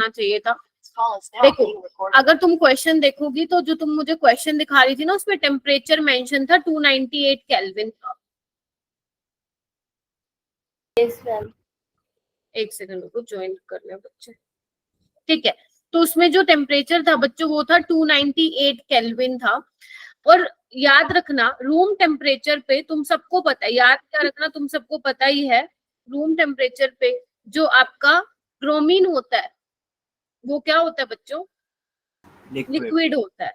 चाहिए था। देखो अगर तुम क्वेश्चन देखोगी तो जो तुम मुझे क्वेश्चन दिखा रही थी ना, उसमें टेम्परेचर मेंशन था 298 केल्विन का। एक सेकंड रुको, ज्वाइन कर ले बच्चे। ठीक है, तो उसमें जो टेम्परेचर था बच्चों वो था 298 केल्विन था। और याद रखना रूम टेम्परेचर पे तुम सबको पता है, याद क्या रखना तुम सबको पता ही है, रूम टेम्परेचर पे जो आपका ब्रोमीन होता है वो क्या होता है बच्चों, लिक्विड होता है।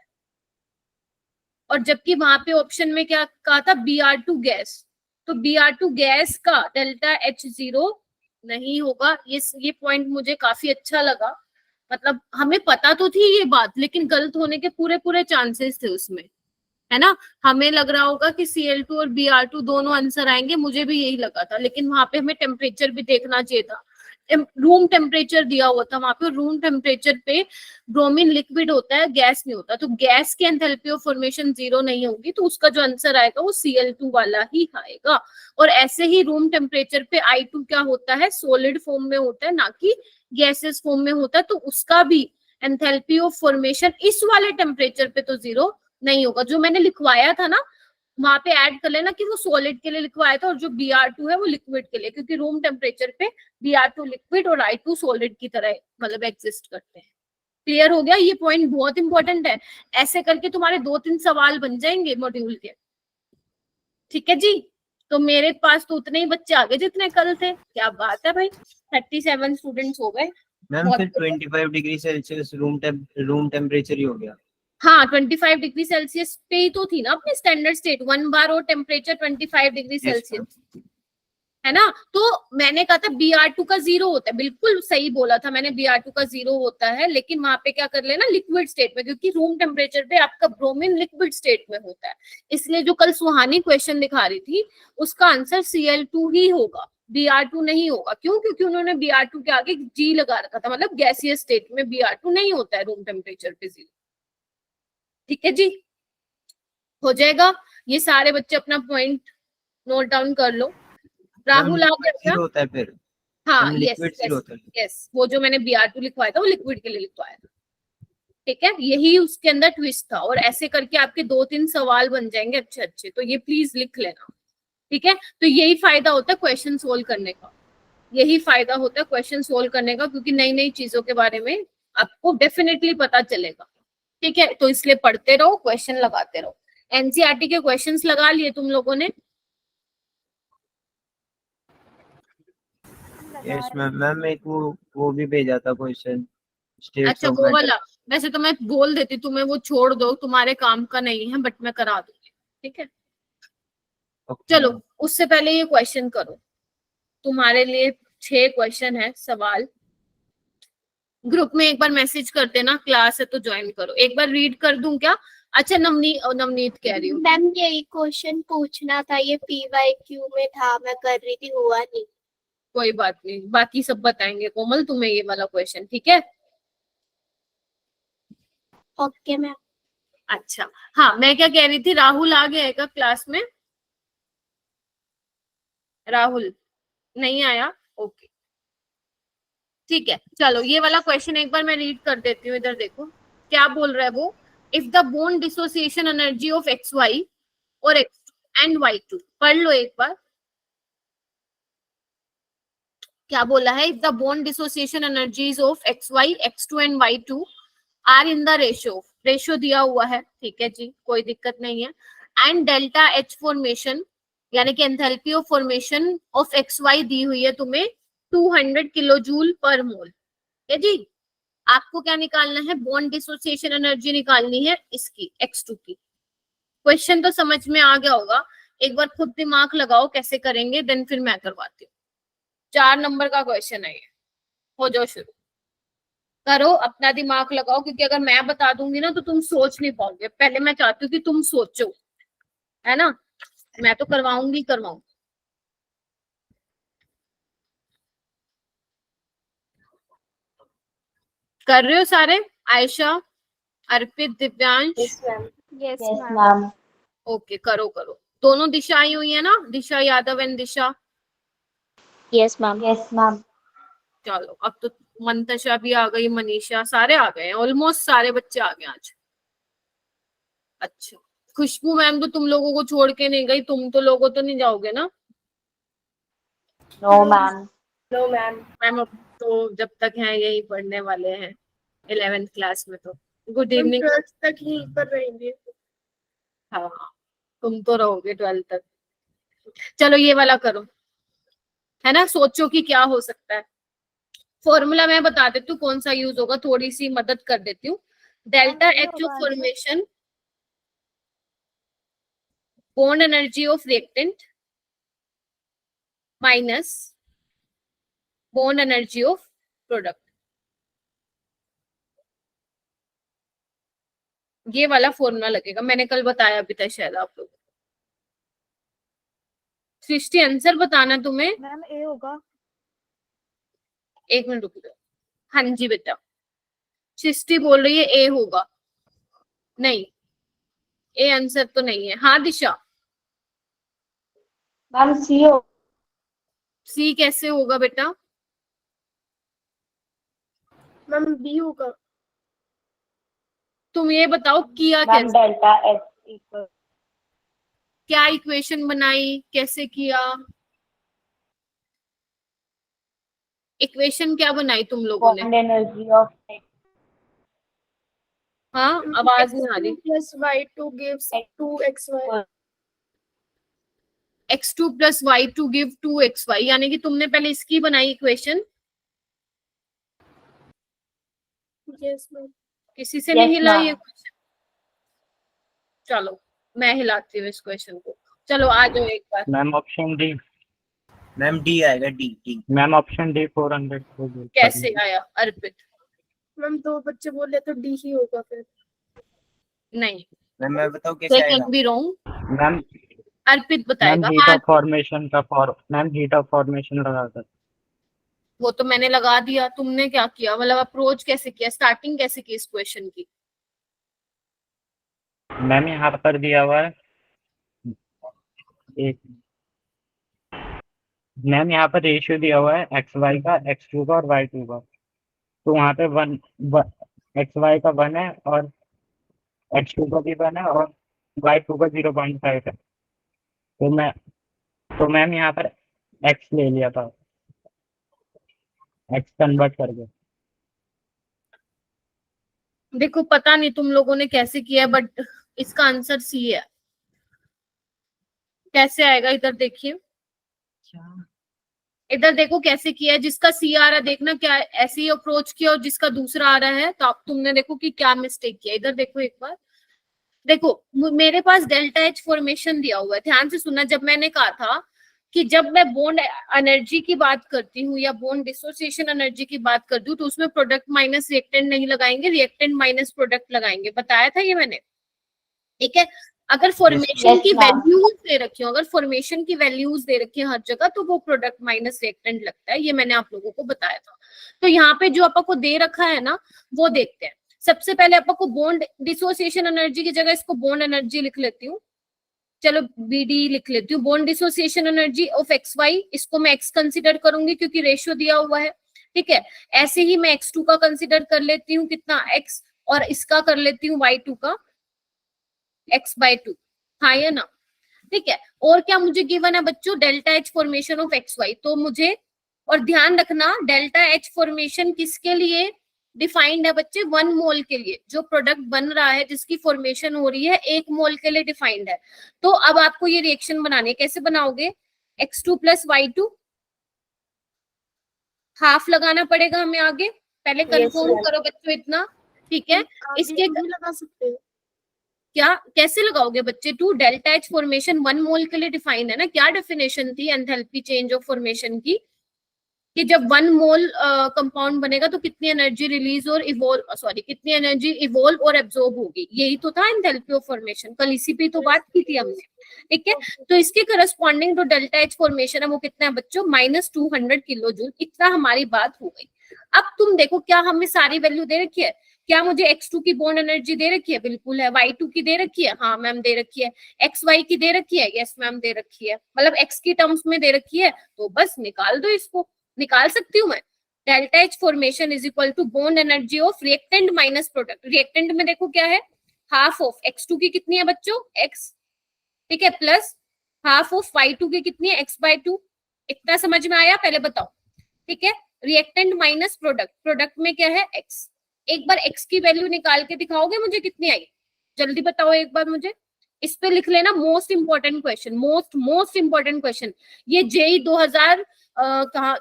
और जबकि वहां पे ऑप्शन में क्या कहा था, Br2 गैस, तो Br2 गैस का डेल्टा H0 नहीं होगा। ये पॉइंट मुझे काफी अच्छा लगा, मतलब हमें पता तो थी ये बात, लेकिन गलत होने के पूरे पूरे चांसेस थे उसमें, है ना। हमें लग रहा होगा कि Cl2 और Br2 दोनों आंसर आएंगे, मुझे भी यही लगा था, लेकिन वहां पे हमें टेम्परेचर भी देखना चाहिए था। रूम टेम्परेचर दिया हुआ था वहां पे, रूम टेम्परेचर पे ब्रोमीन लिक्विड होता है, गैस नहीं होता, तो गैस की एंथैल्पी ऑफ फॉर्मेशन 0 नहीं होगी, तो उसका जो आंसर आएगा वो Cl2 वाला ही आएगा। और ऐसे ही रूम टेम्परेचर पे I2 क्या होता है, सॉलिड फॉर्म में होता है, ना कि गैसेस फॉर्म में होता है, तो उसका भी एंथैल्पी ऑफ फॉर्मेशन इस वाले टेम्परेचर पे तो 0 नहीं होगा। जो मैंने लिखवाया था ना वहां पे ऐड कर लेना कि वो सॉलिड के लिए लिखवाया था, और जो Br2 है वो लिक्विड के लिए, क्योंकि रूम टेम्परेचर पे Br2 लिक्विड और I2 सॉलिड की तरह मतलब एग्जिस्ट करते हैं। क्लियर हो गया, ये पॉइंट बहुत इंपॉर्टेंट है, ऐसे करके तुम्हारे 2-3 सवाल बन जाएंगे मॉड्यूल के। ठीक है जी, तो मेरे पास तो उतने ही बच्चे आ गए जितने कल थे, क्या बात है भाई, 37 स्टूडेंट्स हो गए। मैम फिर 25 डिग्री सेल्सियस रूम टेम्परेचर ही हो गया। हाँ 25 डिग्री सेल्सियस पे ही तो थी ना अपनी स्टैंडर्ड स्टेट, 1 बार और टेम्परेचर 25 डिग्री सेल्सियस, है ना। तो मैंने कहा था Br2 का 0 होता है, बिल्कुल सही बोला था मैंने, Br2 का 0 होता है, लेकिन वहां पे क्या कर लेना, लिक्विड स्टेट में, क्योंकि रूम टेम्परेचर पे आपका ब्रोमीन लिक्विड स्टेट में होता है। इसलिए जो कल सुहानी क्वेश्चन दिखा रही थी उसका आंसर Cl2 ही होगा, Br2 नहीं होगा। क्यों? क्योंकि उन्होंने Br2 के आगे G लगा रखा था, मतलब गैसियस स्टेट में Br2 नहीं होता है रूम टेम्परेचर पे 0। ठीक है जी, हो जाएगा। ये सारे बच्चे अपना पॉइंट नोट डाउन कर लो। राहुल आ गया क्या? होता है फिर हाँ यस लिक्विड यस होता है। यस, वो जो मैंने Br2 लिखवाया था वो लिक्विड के लिए लिखवाया था। ठीक है, यही उसके अंदर ट्विस्ट था, और ऐसे करके आपके 2-3 सवाल बन जाएंगे अच्छे अच्छे, तो ये प्लीज लिख लेना। ठीक है, तो यही फायदा होता है क्वेश्चन सोल्व करने का, यही फायदा होता है क्वेश्चन सोल्व करने का, क्योंकि नई नई चीजों के बारे में आपको डेफिनेटली पता चलेगा। ठीक है, तो इसलिए पढ़ते रहो, क्वेश्चन लगाते रहो। एनसीईआरटी के क्वेश्चंस लगा लिए तुम लोगों ने? यस मैम एक वो भी भेजा था क्वेश्चन, अच्छा वो वाला, वैसे तो मैं बोल देती तुम्हें वो छोड़ दो, तुम्हारे काम का नहीं है, बट मैं करा दूंगी। ठीक है, चलो उससे पहले ये क्वेश्चन करो, तुम्हारे लिए 6 क्वेश्चन है सवाल। ग्रुप में एक बार मैसेज कर देना, क्लास है तो ज्वाइन करो। एक बार रीड कर दूं क्या? अच्छा नवनीत कह रही हूँ मैम यही क्वेश्चन पूछना था, ये PYQ में था, मैं कर रही थी, हुआ नहीं। कोई बात नहीं, बाकी सब बताएंगे कोमल तुम्हें ये वाला क्वेश्चन। ठीक है, ओके मैम। अच्छा हाँ, मैं क्या कह रही थी, राहुल आ गया है क्या क्लास में? राहुल नहीं आया, ओके ठीक है। चलो ये वाला क्वेश्चन एक बार मैं रीड कर देती हूँ, इधर देखो क्या बोल रहा है वो। If the bond dissociation energy of XY और X एंड Y2, पढ़ लो एक बार क्या बोला है। If the bond dissociation energies of XY, X2 and Y2 are in the ratio दिया हुआ है, ठीक है जी, कोई दिक्कत नहीं है। एंड डेल्टा H फॉर्मेशन यानी कि enthalpy of formation of XY दी हुई है तुम्हें 200 किलो जूल पर मोल। है जी, आपको क्या निकालना है, बॉन्ड डिसोसिएशन एनर्जी निकालनी है इसकी X2 की। क्वेश्चन तो समझ में आ गया होगा, एक बार खुद दिमाग लगाओ कैसे करेंगे, देन फिर मैं करवाती हूँ। 4 नंबर का क्वेश्चन है ये, हो जाओ शुरू करो, अपना दिमाग लगाओ, क्योंकि अगर मैं बता दूंगी ना तो तुम सोच नहीं पाओगे। पहले मैं चाहती हूँ कि तुम सोचो, है ना, मैं तो करवाऊंगी। कर रहे हो सारे? Ayesha, Arpit, Divyansh? Yes ma'am. Okay करो। दोनों दिशा आई हुई है ना, Disha Yadav and Disha? Yes ma'am. चलो अब तो मंतशा भी आ गई, मनीषा, सारे आ गए हैं, ऑलमोस्ट सारे बच्चे आ गए आज। अच्छा, खुशबू मैम तो तुम लोगों को छोड़ के नहीं गई, तुम तो लोगों तो नहीं जाओगे ना? No ma'am. No ma'am. Ma'am अब तो जब तक हैं यही पढ़ने वाले हैं 11th क्लास में। तो गुड इवनिंग। 12th तक ही पर रहेंगे। हाँ, तुम तो रहोगे 12th तक। चलो ये वाला करो, है ना, सोचो कि क्या हो सकता है। फॉर्मूला मैं बता देती हूँ कौन सा यूज होगा, थोड़ी सी मदद कर देती हूँ। Delta H of formation, bond energy of reactant minus bond energy of product. ये वाला फॉर्मूला लगेगा, मैंने कल बताया भी था शायद आप लोग। सृष्टि आंसर बताना तुम्हें। मैम ए होगा। एक मिनट रुक जाओ। हाँ जी बेटा, सृष्टि बोल रही है ए होगा। नहीं, ए आंसर तो नहीं है। हाँ दिशा, मैम सी हो। सी कैसे होगा बेटा? मैम बी होगा। तुम ये बताओ किया मैम कैसे, डेल्टा एच इक्वल क्या इक्वेशन बनाई, कैसे किया, इक्वेशन क्या बनाई तुम लोगों ने? बॉन्ड एनर्जी ऑफ हाँ, आवाज नहीं आ रही। Plus y2 gives 2xy। x2 plus y2 give 2xy, यानी कि तुमने पहले इसकी बनाई इक्वेशन। Yes ma'am. किसी से नहीं Yes, हिला ma'am. ये क्वेश्चन? चलो मैं हिलाती हूँ इस क्वेश्चन को। चलो आ जाओ एक बार। Ma'am option D. Ma'am D आएगा, डी। मैम ऑप्शन डी 400 कैसे आया अर्पित? मैम दो बच्चे बोले तो डी ही होगा फिर। नहीं, मैम मैं बताऊँ कैसे they आएगा? can be wrong। Ma'am Arpit ma'am बताएगा। हीट हाँ, ऑफ फॉर्मेशन का मैम हीट ऑफ फॉर्मेशन लगा था। वो तो मैंने लगा दिया। तुमने क्या किया, मतलब अप्रोच कैसे किया, स्टार्टिंग कैसे की इस क्वेश्चन की? मैम यहाँ पर दिया हुआ है एक, मैम यहाँ पर रेशियो दिया हुआ है एक्स वाई का, x2 का और y2 का। तो वहाँ पे एक्स वाई का 1 है और x2 का भी 1 है और y2 का 0.5 है। तो मैम यहाँ पर x ले लिया था, x कन्वर्ट करके। देखो पता नहीं तुम लोगों ने कैसे किया, बट इसका आंसर सी है। कैसे आएगा इधर देखिए, इधर देखो कैसे किया है। जिसका सी आ रहा है देखना, क्या ऐसे ही अप्रोच किया, और जिसका दूसरा आ रहा है तो आप तुमने देखो कि क्या मिस्टेक किया। इधर देखो एक बार, देखो मेरे पास डेल्टा एच फॉर्मेशन दिया हुआ है, ध्यान से सुनना। जब मैंने कहा था कि जब मैं बॉन्ड एनर्जी की बात करती हूँ या बॉन्ड डिसोसिएशन एनर्जी की बात करती हूँ, तो उसमें प्रोडक्ट माइनस रिएक्टेंट नहीं लगाएंगे, रिएक्टेंट माइनस प्रोडक्ट लगाएंगे। बताया था ये मैंने, ठीक है। अगर फॉर्मेशन की वैल्यूज दे रखी हो, अगर फॉर्मेशन की वैल्यूज दे रखी है हर जगह, तो वो प्रोडक्ट माइनस रिएक्टेंट लगता है। ये मैंने आप लोगों को बताया था। तो यहाँ पे जो आपको को दे रखा है ना, वो देखते हैं। सबसे पहले आपको को बॉन्ड डिसोसिएशन एनर्जी की जगह इसको बॉन्ड एनर्जी लिख लेती हूँ। चलो बीडी लिख लेती हूँ, bond dissociation energy of X Y. इसको मैं एक्स कंसिडर करूंगी क्योंकि रेशियो दिया हुआ है, ठीक है। ऐसे ही मैं x2 का कंसिडर कर लेती हूँ, कितना x, और इसका कर लेती हूँ y2 का x/2। हाँ या ना, ठीक है। और क्या मुझे गिवन है बच्चों, delta H formation of X Y. तो मुझे, और ध्यान रखना डेल्टा एच फॉर्मेशन किसके लिए डिफाइंड है बच्चे? 1 मोल के लिए। जो प्रोडक्ट बन रहा है, जिसकी फॉर्मेशन हो रही है, 1 मोल के लिए डिफाइंड है। तो अब आपको ये रिएक्शन बनानी है। कैसे बनाओगे? x2 प्लस y2 हाफ लगाना पड़ेगा हमें आगे। पहले कंफर्म करो बच्चों इतना, ठीक है। इसके भी लगा सकते हैं क्या, कैसे लगाओगे बच्चे? टू डेल्टा एच फॉर्मेशन 1 मोल के लिए डिफाइन है ना। क्या डेफिनेशन थी एंथैल्पी चेंज ऑफ फॉर्मेशन की, कि जब 1 मोल कंपाउंड बनेगा तो कितनी एनर्जी रिलीज और इवॉल्व, सॉरी कितनी एनर्जी इवॉल्व और एब्जॉर्ब होगी। यही तो था एंथैल्पी ऑफ फॉर्मेशन। कल इसी पे तो बात की थी हमने, ठीक है। तो इसके करस्पॉन्डिंग जो डेल्टा एच फॉर्मेशन है वो कितना है बच्चों? -200 किलो जूल। इतना हमारी बात हो गई। अब तुम देखो, क्या हमें सारी वैल्यू दे रखी है? क्या मुझे x2 की बॉन्ड एनर्जी दे रखी है? बिल्कुल है। y2 की दे रखी है? हाँ मैम दे रखी है। xy की दे रखी है? यस मैम दे रखी है। मतलब x की टर्म्स में दे रखी है, तो बस निकाल दो इसको। निकाल सकती हूँ मैं? Delta H formation is equal to bond energy of reactant minus product. Reactant में देखो क्या है, हाफ ऑफ x2 की कितनी है बच्चों, x, ठीक है, प्लस हाफ ऑफ y2 की कितनी है, x/2। इतना समझ में आया, पहले बताओ, ठीक है। रिएक्टेंट माइनस प्रोडक्ट, प्रोडक्ट में क्या है, x। एक बार x की वैल्यू निकाल के दिखाओगे मुझे कितनी आई, जल्दी बताओ एक बार मुझे। इस पे लिख लेना most important question, most important question. ये जेई 2000 कहा,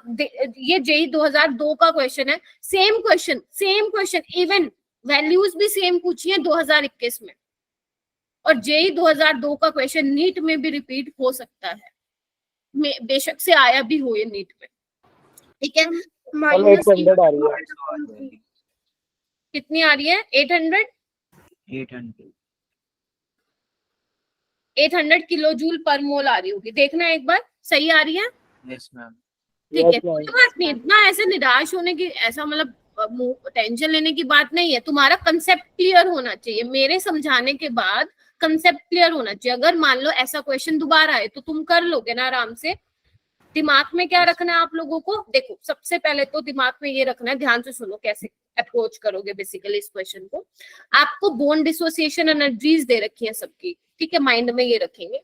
ये जेई 2002 का क्वेश्चन है। सेम क्वेश्चन, इवन वैल्यूज भी सेम पूछी है 2021 में, और जेई 2002 का क्वेश्चन नीट में भी रिपीट हो सकता है, बेशक से आया भी हो ये नीट में, ठीक है। माइनस 800 आ रही है। कितनी आ रही है, 800 किलो जूल पर मोल आ रही होगी, देखना एक बार, सही आ रही है, यस मैम। ठीक है। Yes, कोई बात नहीं, इतना ऐसे निराश होने की, ऐसा मतलब टेंशन लेने की बात नहीं है। तुम्हारा कंसेप्ट क्लियर होना चाहिए, मेरे समझाने के बाद कंसेप्ट क्लियर होना चाहिए। अगर मान लो ऐसा क्वेश्चन दोबारा आए तो तुम कर लोगे ना आराम से। दिमाग में क्या रखना है आप लोगों को, देखो सबसे पहले तो दिमाग में ये रखना है, ध्यान से सुनो कैसे अप्रोच करोगे बेसिकली इस क्वेश्चन को। आपको बोन डिसोसिएशन एनर्जीज दे रखी है सबकी, ठीक है, माइंड में ये रखेंगे,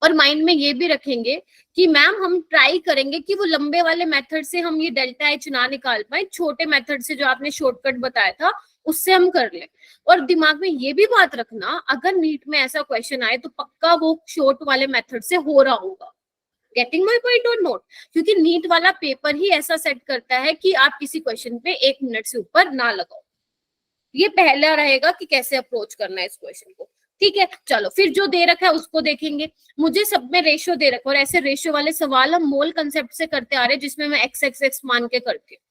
और माइंड में ये भी रखेंगे कि मैम हम ट्राई करेंगे कि वो लंबे वाले मेथड से हम ये डेल्टा एच ना निकाल पाए, छोटे मेथड से जो आपने शॉर्टकट बताया था उससे हम कर ले। और दिमाग में ये भी बात रखना, अगर नीट में ऐसा क्वेश्चन आए तो पक्का वो शॉर्ट वाले मेथड से हो रहा होगा। गेटिंग माई पॉइंट और नोट, क्योंकि नीट वाला पेपर ही ऐसा सेट करता है कि आप किसी क्वेश्चन पे 1 मिनट से ऊपर ना लगाओ। ये पहला रहेगा कि कैसे अप्रोच करना है इस क्वेश्चन को, ठीक है। चलो फिर जो दे रखा है उसको देखेंगे। मुझे सब में रेशियो दे रखा, और ऐसे रेशियो वाले सवाल हम मोल कंसेप्ट से करते आ रहे हैं, जिसमें मैं x मान के करती हूँ,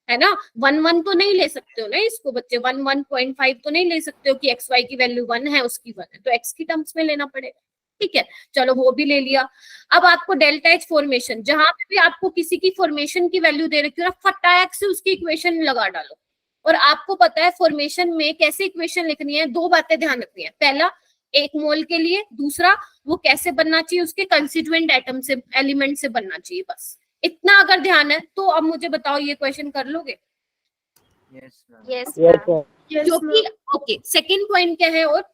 है ना। 1 तो नहीं ले सकते हो ना इसको बच्चे, 1.5 तो नहीं ले सकते हो कि xy की वैल्यू 1 है, उसकी 1 है, तो x की टर्म्स में लेना पड़ेगा, ठीक है। चलो वो भी ले लिया। अब आपको डेल्टा एच फॉर्मेशन, जहां पे भी आपको किसी की फॉर्मेशन की वैल्यू दे रखी है, फटाक से उसकी इक्वेशन लगा डालो। और आपको पता है फॉर्मेशन में कैसे इक्वेशन लिखनी है, 2 बातें ध्यान रखनी है। पहला 1 मोल के लिए, दूसरा वो कैसे बनना चाहिए, उसके कंस्टिट्यूएंट एटम से, एलिमेंट से बनना चाहिए, बस इतना अगर ध्यान है तो अब मुझे बताओ ये क्वेश्चन कर लोगे। Yes ma'am. यस जो कि ओके, सेकंड पॉइंट क्या है, और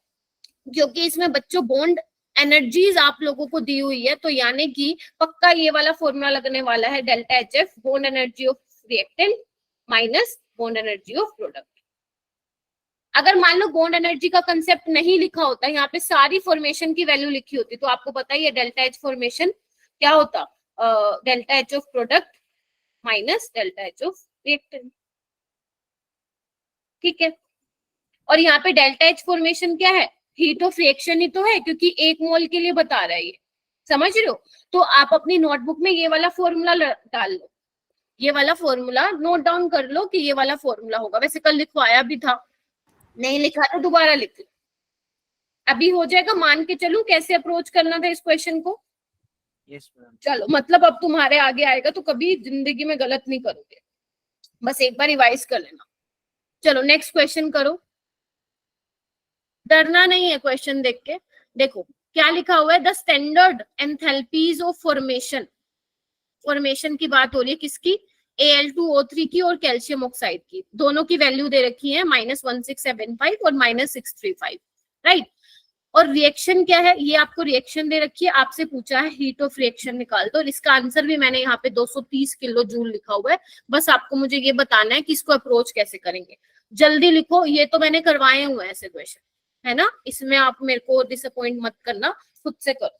जो कि इसमें बच्चों बॉन्ड एनर्जीज आप लोगों को दी हुई है, तो यानी कि पक्का ये वाला फॉर्मूला लगने वाला है, delta H F, bond energy of reactant minus bond energy of product. अगर मान लो बॉन्ड एनर्जी का कंसेप्ट नहीं लिखा होता, यहाँ पे सारी फॉर्मेशन की वैल्यू लिखी होती, तो आपको पता ही है डेल्टा एच फॉर्मेशन क्या होता, delta H of product minus delta H of reactant, ठीक है। और यहाँ पे डेल्टा एच फॉर्मेशन क्या है, हीट ऑफ रिएक्शन ही तो है, क्योंकि 1 मोल के लिए बता रहा है ये, समझ रहे हो। तो आप अपनी नोटबुक में ये वाला फॉर्मूला डाल लो, ये वाला फॉर्मूला नोट डाउन कर लो कि ये वाला फॉर्मूला होगा। वैसे कल लिखवाया भी था, नहीं लिखा तो दोबारा लिख लो, अभी हो जाएगा। मान के चलूं कैसे अप्रोच करना था इस क्वेश्चन को। Yes ma'am. चलो मतलब अब तुम्हारे आगे आएगा तो कभी जिंदगी में गलत नहीं करोगे, बस एक बार रिवाइज कर लेना। चलो नेक्स्ट क्वेश्चन करो, डरना नहीं है क्वेश्चन देख के। देखो क्या लिखा हुआ है, the standard enthalpies of formation, formation की बात हो रही है किसकी, Al2O3 की और कैल्शियम ऑक्साइड की, दोनों की वैल्यू दे रखी है -1675 और -635, राइट। और रिएक्शन क्या है, ये आपको रिएक्शन दे रखी है, आपसे पूछा है हीट ऑफ रिएक्शन निकाल दो, और इसका आंसर भी मैंने यहाँ पे 230 किलो जूल लिखा हुआ है। बस आपको मुझे ये बताना है कि इसको अप्रोच कैसे करेंगे, जल्दी लिखो। ये तो मैंने करवाए हुए हैं ऐसे क्वेश्चन, है ना, इसमें आप मेरे को डिसअपॉइंट मत करना, खुद से करो।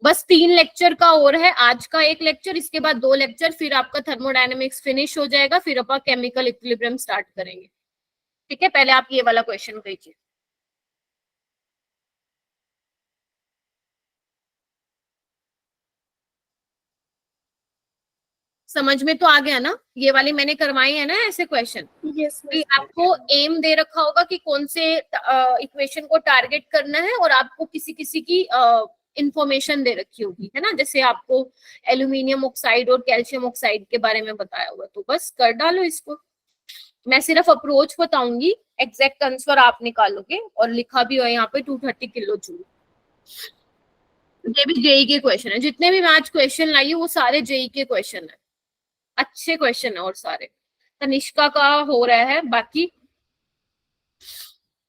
बस 3 लेक्चर का और है, आज का 1 लेक्चर, इसके बाद 2 लेक्चर, फिर आपका थर्मोडायनेमिक्स फिनिश हो जाएगा, फिर अपन केमिकल इक्विलिब्रियम स्टार्ट करेंगे, ठीक है। पहले आप ये वाला क्वेश्चन कीजिए। समझ में तो आ गया ना, ये वाली मैंने करवाई है ना ऐसे क्वेश्चन। यस कि आपको एम दे रखा होगा कि कौन से इक्वेशन को टारगेट करना है, और आपको किसी किसी की इंफॉर्मेशन दे रखी होगी, है ना, जैसे आपको एल्यूमिनियम ऑक्साइड और कैल्शियम ऑक्साइड के बारे में बताया हुआ, तो बस कर डालो इसको। मैं सिर्फ अप्रोच बताऊंगी, एग्जैक्ट आंसर आप निकालोगे, और लिखा भी है यहाँ पे 230 किलो जूल। ये भी जेई के क्वेश्चन है, जितने भी मैं आज क्वेश्चन लाई हूँ वो सारे जेई के क्वेश्चन है, अच्छे क्वेश्चन है और सारे। तनिष्का का हो रहा है बाकी,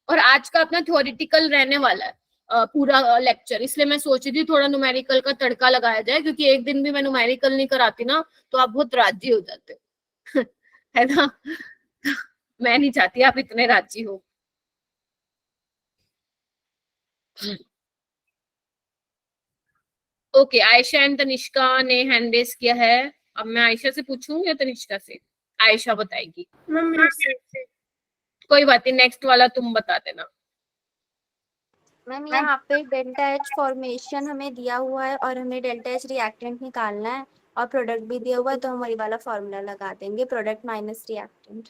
और आज का अपना थ्योरेटिकल रहने वाला है पूरा लेक्चर, इसलिए मैं सोच रही थी थोड़ा न्यूमेरिकल का तड़का लगाया जाए, क्योंकि एक दिन भी मैं न्यूमेरिकल नहीं कराती ना तो आप बहुत राजी हो जाते हो है ना। मैं नहीं चाहती आप इतने राजी हो। ओके, आयशा एंड तनिष्का ने हैंड रेस किया है। अब मैं आयशा से पूछूं या तनिष्का से? आयशा बताएगी। कोई बात नहीं, नेक्स्ट वाला तुम बता देना। मैम यहाँ पे डेल्टा एच फॉर्मेशन हमें दिया हुआ है और हमें डेल्टा एच रिएक्टेंट निकालना है और प्रोडक्ट भी दिया हुआ है, तो हम वही वाला फॉर्मूला लगा देंगे, प्रोडक्ट माइनस रिएक्टेंट।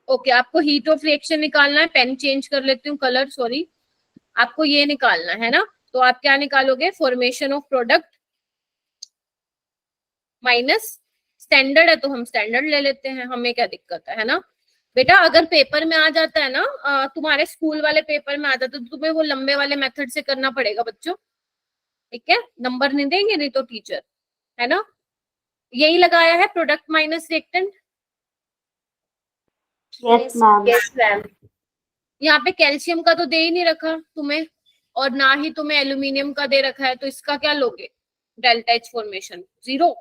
ओके, आपको हीट ऑफ रिएक्शन निकालना है। पेन चेंज कर लेती हूँ कलर, सॉरी। आपको ये निकालना है ना, तो आप क्या निकालोगे? Formation of product minus standard है तो हम स्टैंडर्ड ले लेते हैं, हमें क्या दिक्कत है ना बेटा। अगर पेपर में आ जाता है ना, तुम्हारे स्कूल वाले पेपर में आ जाता है तो तुम्हें वो लंबे वाले मेथड से करना पड़ेगा बच्चों, ठीक है? नंबर नहीं देंगे नहीं तो टीचर, है ना। यही लगाया है product minus reactant. Yes ma'am. Yes ma'am. यहाँ पे कैल्शियम का तो दे ही नहीं रखा तुम्हें, और ना ही तुम्हें एल्यूमिनियम का दे रखा है, तो इसका क्या लोगे? Delta H formation 0।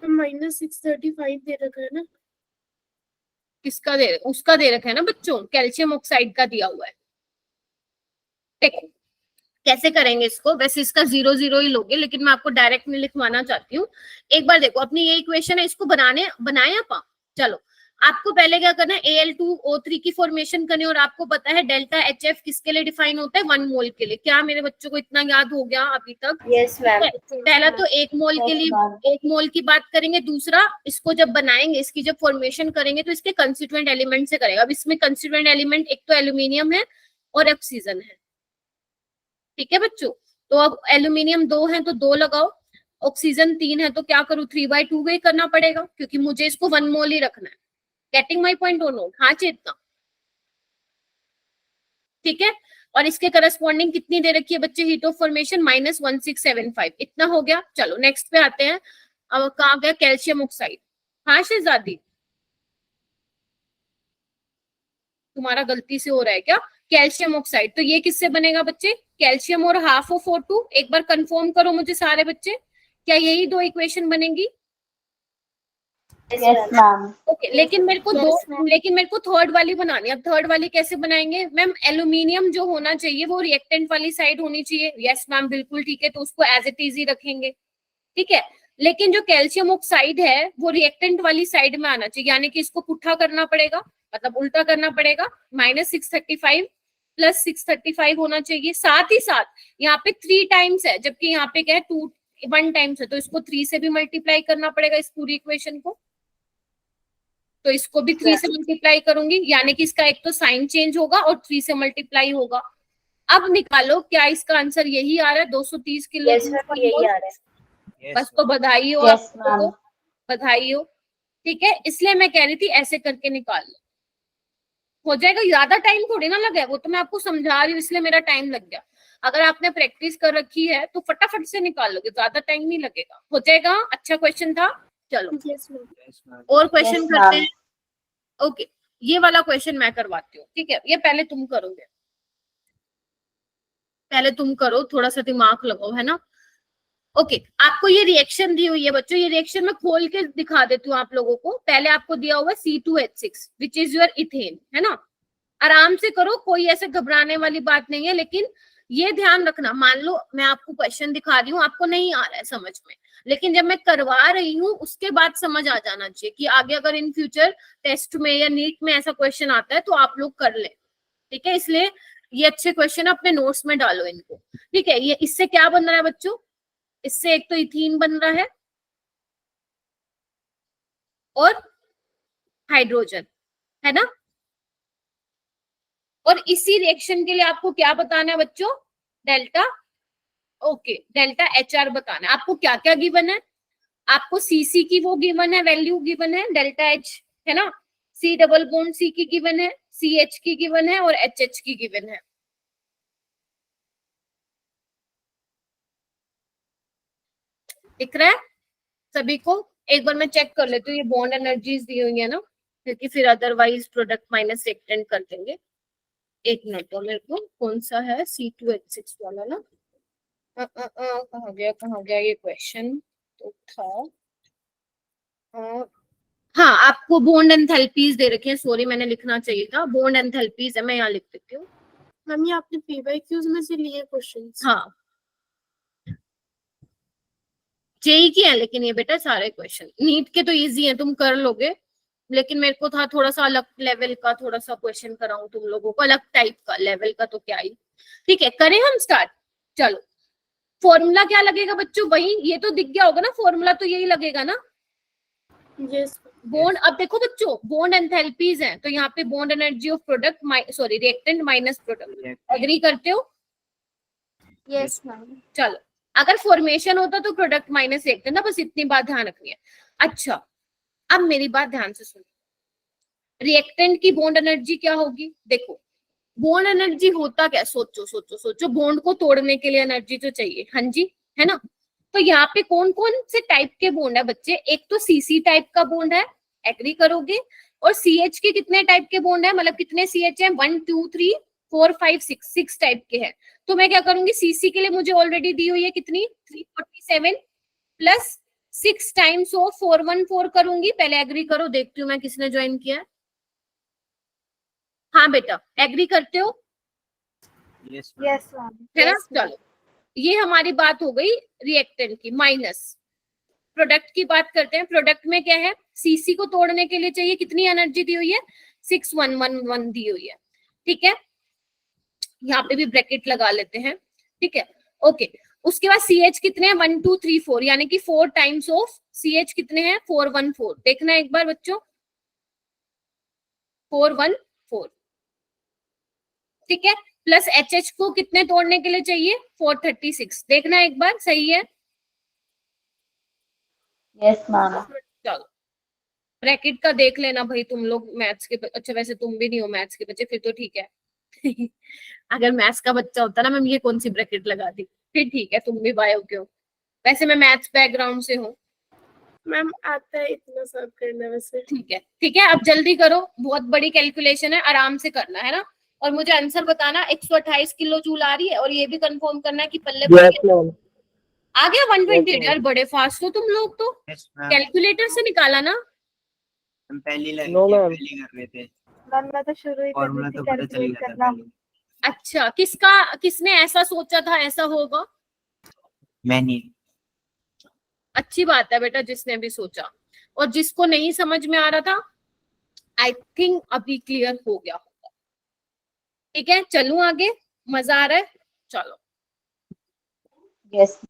-635 दे रखा है ना। किसका दे? उसका दे रखा है ना बच्चों, कैल्शियम ऑक्साइड का दिया हुआ है। देखो कैसे करेंगे इसको, वैसे इसका 0 0 ही लोगे, लेकिन मैं आपको डायरेक्ट नहीं लिखवाना चाहती हूँ। एक बार देखो, अपनी ये इक्वेशन है, इसको बनाए आप। चलो, आपको पहले क्या करना है? Al2O3 की फॉर्मेशन करनी है, और आपको पता है डेल्टा HF किसके लिए डिफाइन होता है? 1 मोल के लिए। क्या मेरे बच्चों को इतना याद हो गया अभी तक? Yes ma'am. पहला तो 1 मोल के लिए 1 मोल की बात करेंगे। दूसरा, इसको जब बनाएंगे, इसकी जब फॉर्मेशन करेंगे तो इसके कंस्टिट्यूएंट एलिमेंट से करेगा। अब इसमें कंस्टिट्यूएंट एलिमेंट एक तो एल्यूमिनियम है और ऑक्सीजन है, ठीक है बच्चों। तो अब एल्यूमिनियम 2 है तो 2 लगाओ, ऑक्सीजन 3 है तो क्या करूं? 3/2 ही करना पड़ेगा, क्योंकि मुझे इसको 1 मोल ही रखना है। गेटिंग माई पॉइंट और नोट? हाँ चेतना, ठीक है। और इसके करस्पॉन्डिंग कितनी दे रखी है बच्चे? हीट ऑफ फॉर्मेशन -1675, इतना हो गया। चलो नेक्स्ट पे आते हैं। अब कहाँ गया? Calcium oxide. हाँ शहजादी, तुम्हारा गलती से हो रहा है क्या? कैल्शियम ऑक्साइड, तो ये किससे बनेगा बच्चे? कैल्शियम और हाफ ऑफ O2। एक बार कंफर्म करो मुझे सारे बच्चे, क्या यही 2 इक्वेशन बनेगी? Yes ma'am. ओके, लेकिन मेरे को थर्ड वाली बनानी है। अब थर्ड वाली कैसे बनाएंगे? मैम एल्यूमिनियम जो होना चाहिए वो रिएक्टेंट वाली साइड होनी चाहिए। यस मैम, बिल्कुल ठीक है, तो उसको एज इट इज ही रखेंगे, ठीक है। लेकिन जो कैल्शियम ऑक्साइड है वो रिएक्टेंट वाली साइड में आना चाहिए, यानी कि इसको पुट्ठा करना पड़ेगा, मतलब उल्टा करना पड़ेगा। -635 + 635 होना चाहिए। साथ ही साथ यहाँ पे 3 टाइम्स है, जबकि यहाँ पे क्या है? 1 टाइम्स है, तो इसको 3 से भी मल्टीप्लाई करना पड़ेगा इस पूरी इक्वेशन को। तो इसको भी 3 से मल्टीप्लाई करूंगी, यानी कि इसका एक तो साइन चेंज होगा और 3 से मल्टीप्लाई होगा। अब निकालो, क्या इसका आंसर यही आ रहा है? 230 किलो। यस मैम, यही आ रहा है। बस तो बधाई हो यस आप लोगों मैम। को, बधाई हो, ठीक है। इसलिए मैं कह रही थी ऐसे करके निकाल लो, हो जाएगा। ज्यादा टाइम थोड़ी ना लगे, वो तो मैं आपको समझा रही हूँ, इसलिए मेरा टाइम लग गया। अगर आपने प्रैक्टिस कर रखी है तो फटाफट से निकाल लोगे, ज्यादा टाइम नहीं लगेगा, हो जाएगा। अच्छा क्वेश्चन था। चलो और क्वेश्चन Yes, करते ma'am. हैं। ओके, ये वाला क्वेश्चन मैं करवाती हूँ, ठीक है। ये पहले तुम करोगे, पहले तुम करो, थोड़ा सा दिमाग लगाओ, है ना। ओके, आपको ये रिएक्शन दी हुई है बच्चों, ये रिएक्शन मैं खोल के दिखा देती हूँ आप लोगों को। पहले आपको दिया हुआ है C2H6 which is your ethane, है ना। आराम से करो, कोई ऐसे घबराने वाली बात नहीं है। लेकिन ये ध्यान रखना, मान लो मैं आपको क्वेश्चन दिखा रही हूँ, आपको नहीं आ रहा है समझ में, लेकिन जब मैं करवा रही हूँ उसके बाद समझ आ जाना चाहिए कि आगे अगर इन फ्यूचर टेस्ट में या नीट में ऐसा क्वेश्चन आता है तो आप लोग कर ले, ठीक है। इसलिए ये अच्छे क्वेश्चन अपने नोट्स में डालो इनको, ठीक है। ये इससे क्या बन रहा है बच्चों? इससे एक तो इथीन बन रहा है और हाइड्रोजन, है ना। और इसी रिएक्शन के लिए आपको क्या बताना है बच्चों? डेल्टा, ओके, डेल्टा HR बताना है। आपको क्या क्या गिवन है? आपको CC की वो गिवन है, वैल्यू गिवन है, डेल्टा H, है ना। C डबल बॉन्ड C की गिवन है, CH की गिवन है और HH की गिवन है। दिख रहा है सभी को? एक बार मैं चेक कर लेती हूँ ये बॉन्ड एनर्जीज दी हुई है ना, क्योंकि फिर अदरवाइज प्रोडक्ट माइनस रिएक्टेंट कर देंगे। एक मिनट तो मेरे को कौन सा है C2H6 वाला ना, कहाँ गया ये क्वेश्चन तो था। हाँ, आपको बॉन्ड एंथैल्पीज दे रखे हैं, सॉरी मैंने लिखना चाहिए था, बॉन्ड एंथैल्पीज है, मैं यहाँ लिख देती हूँ। मैम ये आपने PYQs में से लिए क्वेश्चंस? हाँ, जेई की है लेकिन ये बेटा सारे क्वेश्चन, नीट के तो इजी हैं, तुम कर लोगे, लेकिन मेरे को था थोड़ा सा अलग लेवल का थोड़ा सा क्वेश्चन कराऊं तुम लोगों को, अलग टाइप का, लेवल का तो क्या ही। ठीक है, करें हम स्टार्ट। चलो, फॉर्मूला क्या लगेगा बच्चों? वही, ये तो दिख गया होगा ना, फॉर्मूला तो यही लगेगा ना। यस। बॉन्ड, अब देखो बच्चों, बॉन्ड एंथैल्पीज हैं, तो यहाँ पे bond energy of product sorry reactant minus product, agree करते हो? Yes ma'am. चलो, अगर फॉर्मेशन होता तो प्रोडक्ट माइनस रिएक्टेंट ना, बस इतनी बात ध्यान रखनी है। अच्छा, अब मेरी बात ध्यान से सुनो, रिएक्टेंट की बॉन्ड एनर्जी क्या होगी? देखो, बॉन्ड एनर्जी होता क्या, सोचो सोचो सोचो, बॉन्ड को तोड़ने के लिए एनर्जी तो चाहिए, हाँ जी, है ना? तो यहाँ पे कौन कौन से टाइप के बॉन्ड है बच्चे? एक तो CC टाइप का बॉन्ड है, एग्री करोगे? और CH के कितने टाइप के बॉन्ड है, मतलब कितने CH है? 1 2 3 4 5 6 टाइप के हैं। तो मैं क्या करूंगी, CC के लिए मुझे ऑलरेडी दी हुई है कितनी, 347 प्लस 6 टाइम्स ऑफ 414 करूंगी। पहले एग्री करो, देखती हूँ मैं किसने ज्वाइन किया है। हाँ बेटा, एग्री करते हो? Yes yes ma'am. है ना? Yes, ma'am. चलो, ये हमारी बात हो गई रिएक्टेंट की। माइनस प्रोडक्ट की बात करते हैं। प्रोडक्ट में क्या है, सीसी को तोड़ने के लिए चाहिए कितनी एनर्जी दी हुई है? 6111 दी हुई है। ठीक है, यहाँ पे भी ब्रैकेट लगा लेते हैं। ठीक है, ओके। उसके बाद CH कितने हैं? 1 2 3 4, यानी कि 4 टाइम्स ऑफ CH कितने हैं? 414। देखना एक बार बच्चों, 414। ठीक है, प्लस HH को कितने तोड़ने के लिए चाहिए? 436। देखना एक बार, सही है? Yes ma'am. चलो, ब्रैकेट का देख लेना भाई तुम लोग, मैथ्स के अच्छा वैसे तुम भी नहीं हो मैथ्स के बच्चे, फिर तो ठीक है। अगर मैथ्स का बच्चा होता ना मैम, ये कौन सी ब्रैकेट लगा दी, फिर ठीक है, तुम भी बायो के हो। वैसे मैं मैथ्स बैकग्राउंड से हूँ। मैम आता है इतना सब करना वैसे। ठीक है, ठीक है, अब जल्दी करो, बहुत बड़ी कैलकुलेशन है, आराम से करना है ना। और मुझे आंसर बताना, 128 किलो जूल आ रही है, और ये भी कंफर्म करना है कि पल्ले आ गया 128। यार बड़े फास्ट हो तुम लोग तो, यस मैम। कैलकुलेटर से निकाला ना? हम पहली पहली कर रहे थे, मैम मैं तो शुरू ही कर फॉर्मूला दी थी तो पता चल कैलकुलेट गया था करना। पहले। अच्छा, किसने ऐसा सोचा था ऐसा होगा? मैंने। अच्छी बात है बेटा, जिसने भी सोचा। और जिसको नहीं समझ में आ रहा था, आई थिंक अभी क्लियर हो गया होगा। ठीक है, चलूं आगे, मजा आ रहा है? चलो, यस।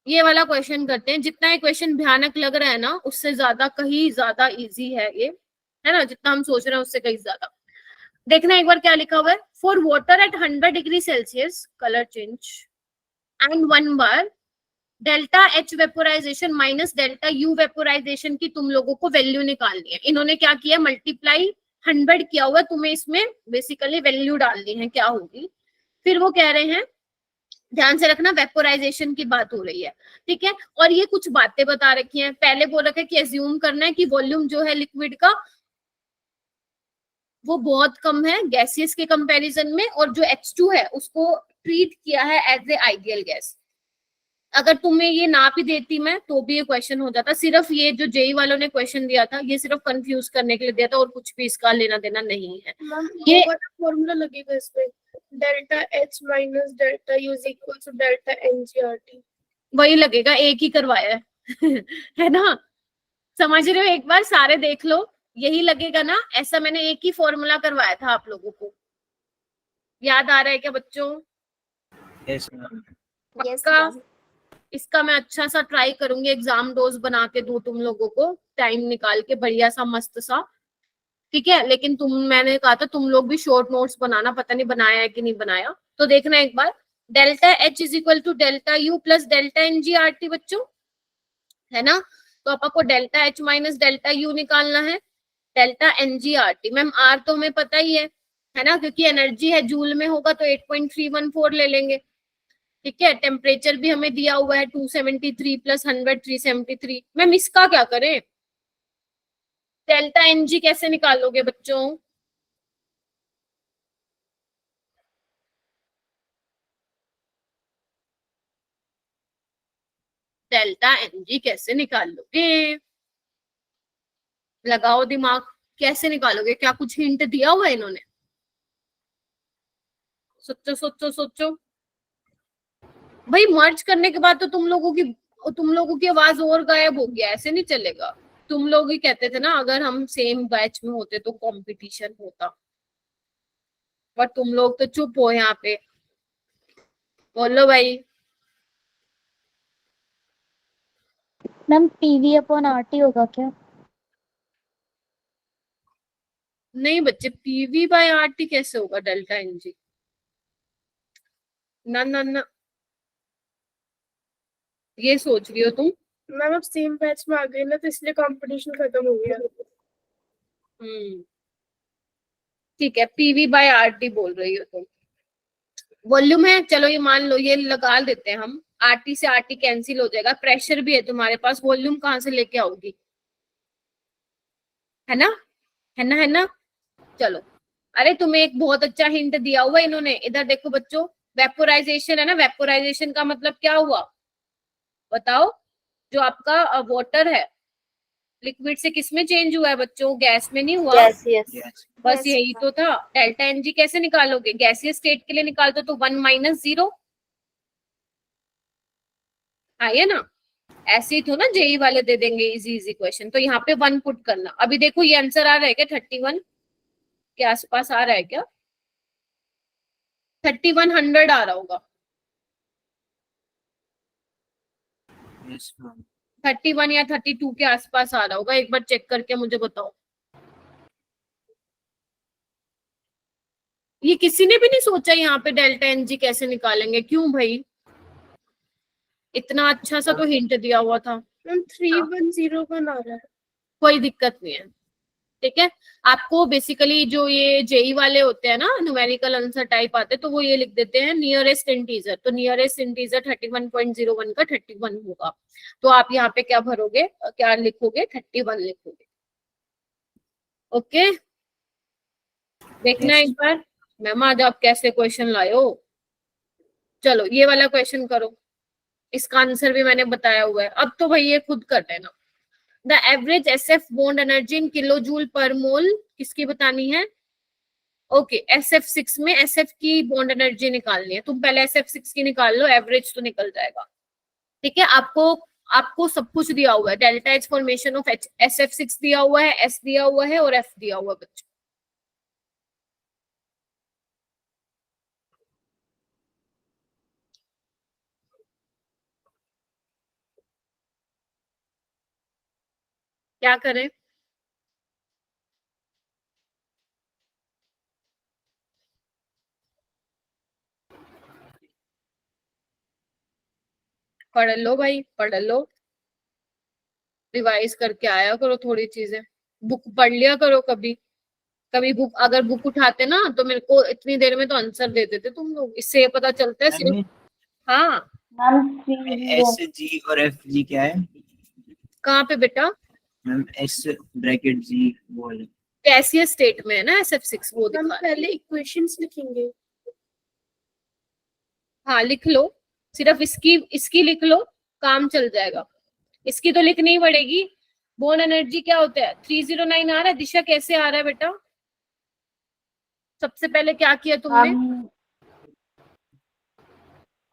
ये वाला क्वेश्चन करते हैं। जितना ये क्वेश्चन भयानक लग रहा है ना, उससे ज्यादा कहीं ज्यादा इजी है ये, है ना? जितना हम सोच रहे हैं उससे कहीं ज्यादा। देखना एक बार क्या लिखा हुआ है। For water at 100 degree Celsius, colour change and 1 bar, delta H vaporisation minus delta U vaporisation की तुम लोगों को वैल्यू निकालनी है। इन्होंने क्या किया, मल्टीप्लाई 100 किया हुआ, तुम्हें इसमें बेसिकली वैल्यू डालनी है क्या होगी। फिर वो कह रहे हैं, ध्यान से रखना, वेपोराइजेशन की बात हो रही है। ठीक है, और ये कुछ बातें बता रखी हैं। पहले बोल रखा है कि एज्यूम करना है कि वॉल्यूम जो है लिक्विड का वो बहुत कम है गैसियस के कंपैरिजन में, और जो H2 है उसको ट्रीट किया है एज ए आइडियल गैस। अगर तुम्हें ये ना भी देती मैं तो भी ये क्वेश्चन हो जाता। सिर्फ ये जो जेई वालों ने क्वेश्चन दिया था, ये सिर्फ कंफ्यूज करने के लिए दिया था, और कुछ भी इसका लेना देना नहीं है। मैम ये ये वाला फॉर्मूला लगेगा इसमें, delta H minus delta U is equal to delta NGRT। वही लगेगा, एक ही करवाया है। है ना? समझ रहे हो? एक बार सारे देख लो, यही लगेगा ना। ऐसा मैंने एक ही फॉर्मूला करवाया था आप लोगों को, याद आ रहा है क्या बच्चों? Yes ma'am. यस पक्का? मैम। इसका मैं अच्छा सा ट्राई करूंगी, एग्जाम डोज बना के दूं तुम लोगों को, टाइम निकाल के बढ़िया सा मस्त सा। ठीक है, लेकिन मैंने कहा था तुम लोग भी शॉर्ट नोट्स बनाना, पता नहीं बनाया है कि नहीं बनाया। तो देखना एक बार, delta H is equal to delta U plus delta NGRT बच्चों, है ना? तो आपको delta H minus delta U निकालना है, डेल्टा NGRT। मैम R तो हमें पता ही है ना? क्योंकि एनर्जी है, जूल में होगा तो 8.314 ले लेंगे। ठीक है, टेम्परेचर भी हमें दिया हुआ है 273 प्लस 100 373। मैम इसका क्या करें? डेल्टा एन जी कैसे निकालोगे बच्चों? डेल्टा एन जी कैसे निकालोगे? लगाओ दिमाग, कैसे निकालोगे? क्या कुछ हिंट दिया हुआ है इन्होंने? सोचो सोचो सोचो भाई, मर्ज करने के बाद तो तुम लोगों की आवाज और गायब हो गया, ऐसे नहीं चलेगा। तुम लोग ही कहते थे ना अगर हम सेम बैच में होते तो कंपटीशन होता, पर तुम लोग तो चुप हो यहाँ पे। बोलो भाई। मैम पीवी अपॉन आरटी होगा क्या? नहीं बच्चे, पीवी बाय आरटी कैसे होगा डेल्टा एनजी? ना ना ना, ये सोच रही हो तुम? मैम अब सेम बैच में आ गए ना, तो इसलिए कंपटीशन खत्म हो गया। ठीक है, पीवी बाय आरटी बोल रही हो तुम। वॉल्यूम है, चलो ये मान लो, ये लगा देते हैं हम। आरटी से आरटी कैंसिल हो जाएगा, प्रेशर भी है तुम्हारे पास, वॉल्यूम कहाँ से लेके आओगी? है ना, है ना, है ना? चलो, अरे तुम्हें एक बहुत अच्छा हिंट दिया हुआ इन्होंने, इधर देखो बच्चों। वेपोराइजेशन है ना, वेपोराइजेशन का मतलब क्या हुआ बताओ? जो आपका वाटर है लिक्विड से किस में चेंज हुआ है बच्चों? गैस में नहीं हुआ? गैसियस। Yes. बस यही तो था। डेल्टा एनजी कैसे निकालोगे? गैसियस स्टेट के लिए निकालते तो 1 माइनस 0 है ना। ऐसे ही तो ना, जेई वाले दे देंगे इजी इजी क्वेश्चन, तो यहाँ पे 1 पुट करना। अभी देखो ये आंसर आ रहा है क्या? 31 के आसपास आ रहा है क्या? 3100 आ रहा होगा। Yes, ma'am. 31 या 32 के आसपास आ रहा होगा, एक बार चेक करके मुझे बताओ। ये किसी ने भी नहीं सोचा यहाँ पे डेल्टा एनजी कैसे निकालेंगे? क्यों भाई, इतना अच्छा सा तो हिंट दिया हुआ था। मैम 3101 आ रहा है। कोई दिक्कत नहीं है, ठीक है। आपको बेसिकली जो ये जेई वाले होते हैं ना, न्यूमेरिकल आंसर टाइप आते हैं, तो वो ये लिख देते हैं नियरेस्ट इंटीजर। तो नियरेस्ट इंटीजर 31.01 का 31 होगा। तो आप यहाँ पे क्या भरोगे, क्या लिखोगे? 31 लिखोगे। ओके, देखना Yes. एक बार मैम आज आप कैसे क्वेश्चन लाए हो। चलो ये वाला क्वेश्चन करो, इसका आंसर भी मैंने बताया हुआ है। अब तो भाई ये खुद कर लेना। The average SF bond energy in kilojoule per mole किसकी बतानी है? ओके, SF6 में SF की बॉन्ड एनर्जी निकालनी है। तुम पहले SF6 की निकाल लो, एवरेज तो निकल जाएगा। ठीक है, आपको सब कुछ दिया हुआ है। Delta H formation of SF6 दिया हुआ है, S दिया हुआ है और F दिया हुआ है बच्चों। क्या करें? पढ़ लो भाई, पढ़ लो, रिवाइज करके आया करो थोड़ी चीजें। बुक पढ़ लिया करो कभी कभी। बुक अगर बुक उठाते ना तो मेरे को इतनी देर में तो आंसर दे देते तुम लोग। इससे ये पता चलता है सिर्फ। हाँ, मैम 30। एस जी और एफ जी क्या है? कहाँ पे बेटा? मैम एस ब्रैकेट जी बोल। गैसियस स्टेट में है ना SF6, वो हम दिखा। पहले इक्वेशंस लिखेंगे। हाँ लिख लो, सिर्फ इसकी लिख लो, काम चल जाएगा। इसकी तो लिखनी ही पड़ेगी। बोन एनर्जी क्या होता है? 309 आ रहा है। दिशा कैसे आ रहा है बेटा? सबसे पहले क्या किया तुमने? हम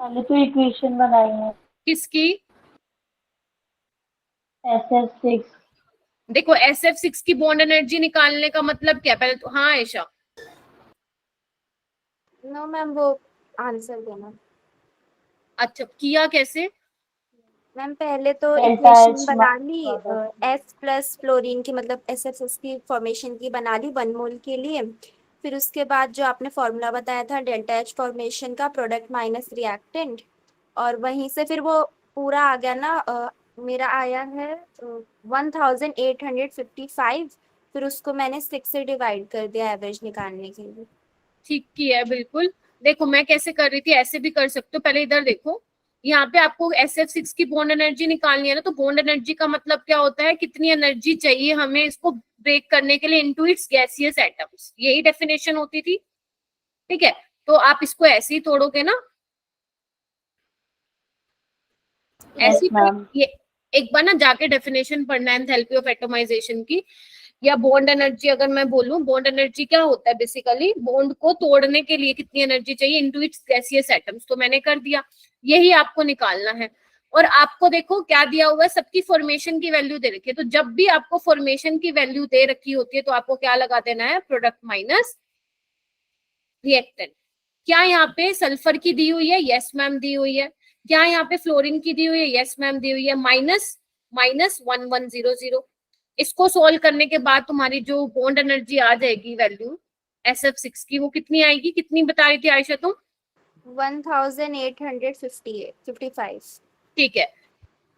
पहले तो इक्वेशन बनाई है किसकी? SF6। देखो SF6 की बॉन्ड एनर्जी निकालने का मतलब क्या है पहले तो? हाँ ऐशा, नो मैम वो आंसर देना। अच्छा किया कैसे? मैम पहले तो डेल्टा इक्वेशन H बना ली, product। S प्लस फ्लोरीन की मतलब SF6 की फॉर्मेशन की बना ली 1 मोल के लिए। फिर उसके बाद जो आपने फॉर्मूला बताया था डेल्टा H फॉर्मेशन का, प्रोडक्ट माइनस रिएक्टेंट, और वहीं से फिर वो पूरा आ गया ना। मेरा आया है 1855। फिर उसको मैंने 6 से डिवाइड कर दिया एवरेज निकालने के लिए। ठीक किया है बिल्कुल। देखो मैं कैसे कर रही थी, ऐसे भी कर सकते हो। पहले इधर देखो, यहाँ पे आपको SF6 की बॉन्ड एनर्जी निकालनी है ना, तो बॉन्ड एनर्जी का मतलब क्या होता है, कितनी एनर्जी चाहिए हमें इसको ब्रेक करने के लिए इनटू इट्स गैसियस एटम्स, यही डेफिनेशन होती थी। ठीक है, तो आप इसको ऐसे ही तोड़ोगे ना, ऐसी ये एक बार ना जाके डेफिनेशन पढ़ना है एंथैल्पी ऑफ एटमाइजेशन की, या बॉन्ड एनर्जी अगर मैं बोलूं, बॉन्ड एनर्जी क्या होता है, बेसिकली बॉन्ड को तोड़ने के लिए कितनी एनर्जी चाहिए इनटू इट्स गैसियस एटम्स, तो मैंने कर दिया, यही आपको निकालना है। और आपको देखो क्या दिया हुआ है, सबकी फॉर्मेशन की वैल्यू दे रखी है, तो जब भी आपको फॉर्मेशन की वैल्यू दे रखी होती है तो आपको क्या लगा देना है, प्रोडक्ट माइनस रिएक्टेंट। क्या यहाँ पे सल्फर की दी हुई है, यस मैम दी हुई है। क्या यहाँ पे फ्लोरीन की दी हुई है, यस मैम दी हुई है, माइनस 1100। इसको सोल्व करने के बाद तुम्हारी जो बॉन्ड एनर्जी आ जाएगी वैल्यू SF6 की, वो कितनी आएगी, कितनी बता रही थी आयशा तुम? 1855। ठीक है,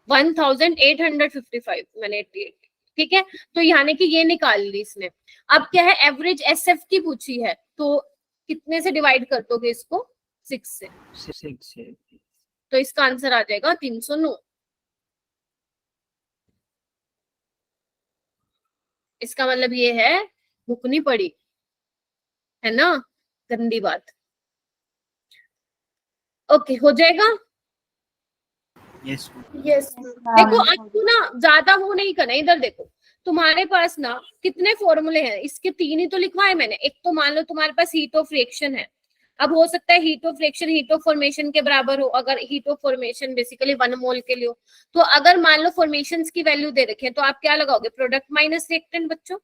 1855, मैंने 88, ठीक है। तो यानी कि ये निकाल ली इसने। अब क्या है, एवरेज SF की पूछी है, तो कितने से डिवाइड कर दोगे इसको, 6 से, 6 है। तो इसका आंसर आ जाएगा 309। इसका मतलब ये है भुकनी पड़ी, है ना, गंदी बात। ओके, हो जाएगा। Yes Yes. देखो आपको ना ज्यादा वो नहीं करना, इधर देखो तुम्हारे पास ना कितने फॉर्मूले हैं, इसके 3 ही तो लिखवाए मैंने। एक तो मान लो तुम्हारे पास हीट ऑफ रिएक्शन है, अब हो सकता है heat of reaction heat of formation के बराबर हो, अगर हीट ऑफ फॉर्मेशन बेसिकली 1 मोल के लिए हो, तो अगर मान लो फॉर्मेशंस की वैल्यू दे रखे हैं तो आप क्या लगाओगे, प्रोडक्ट माइनस रिएक्टेंट बच्चों।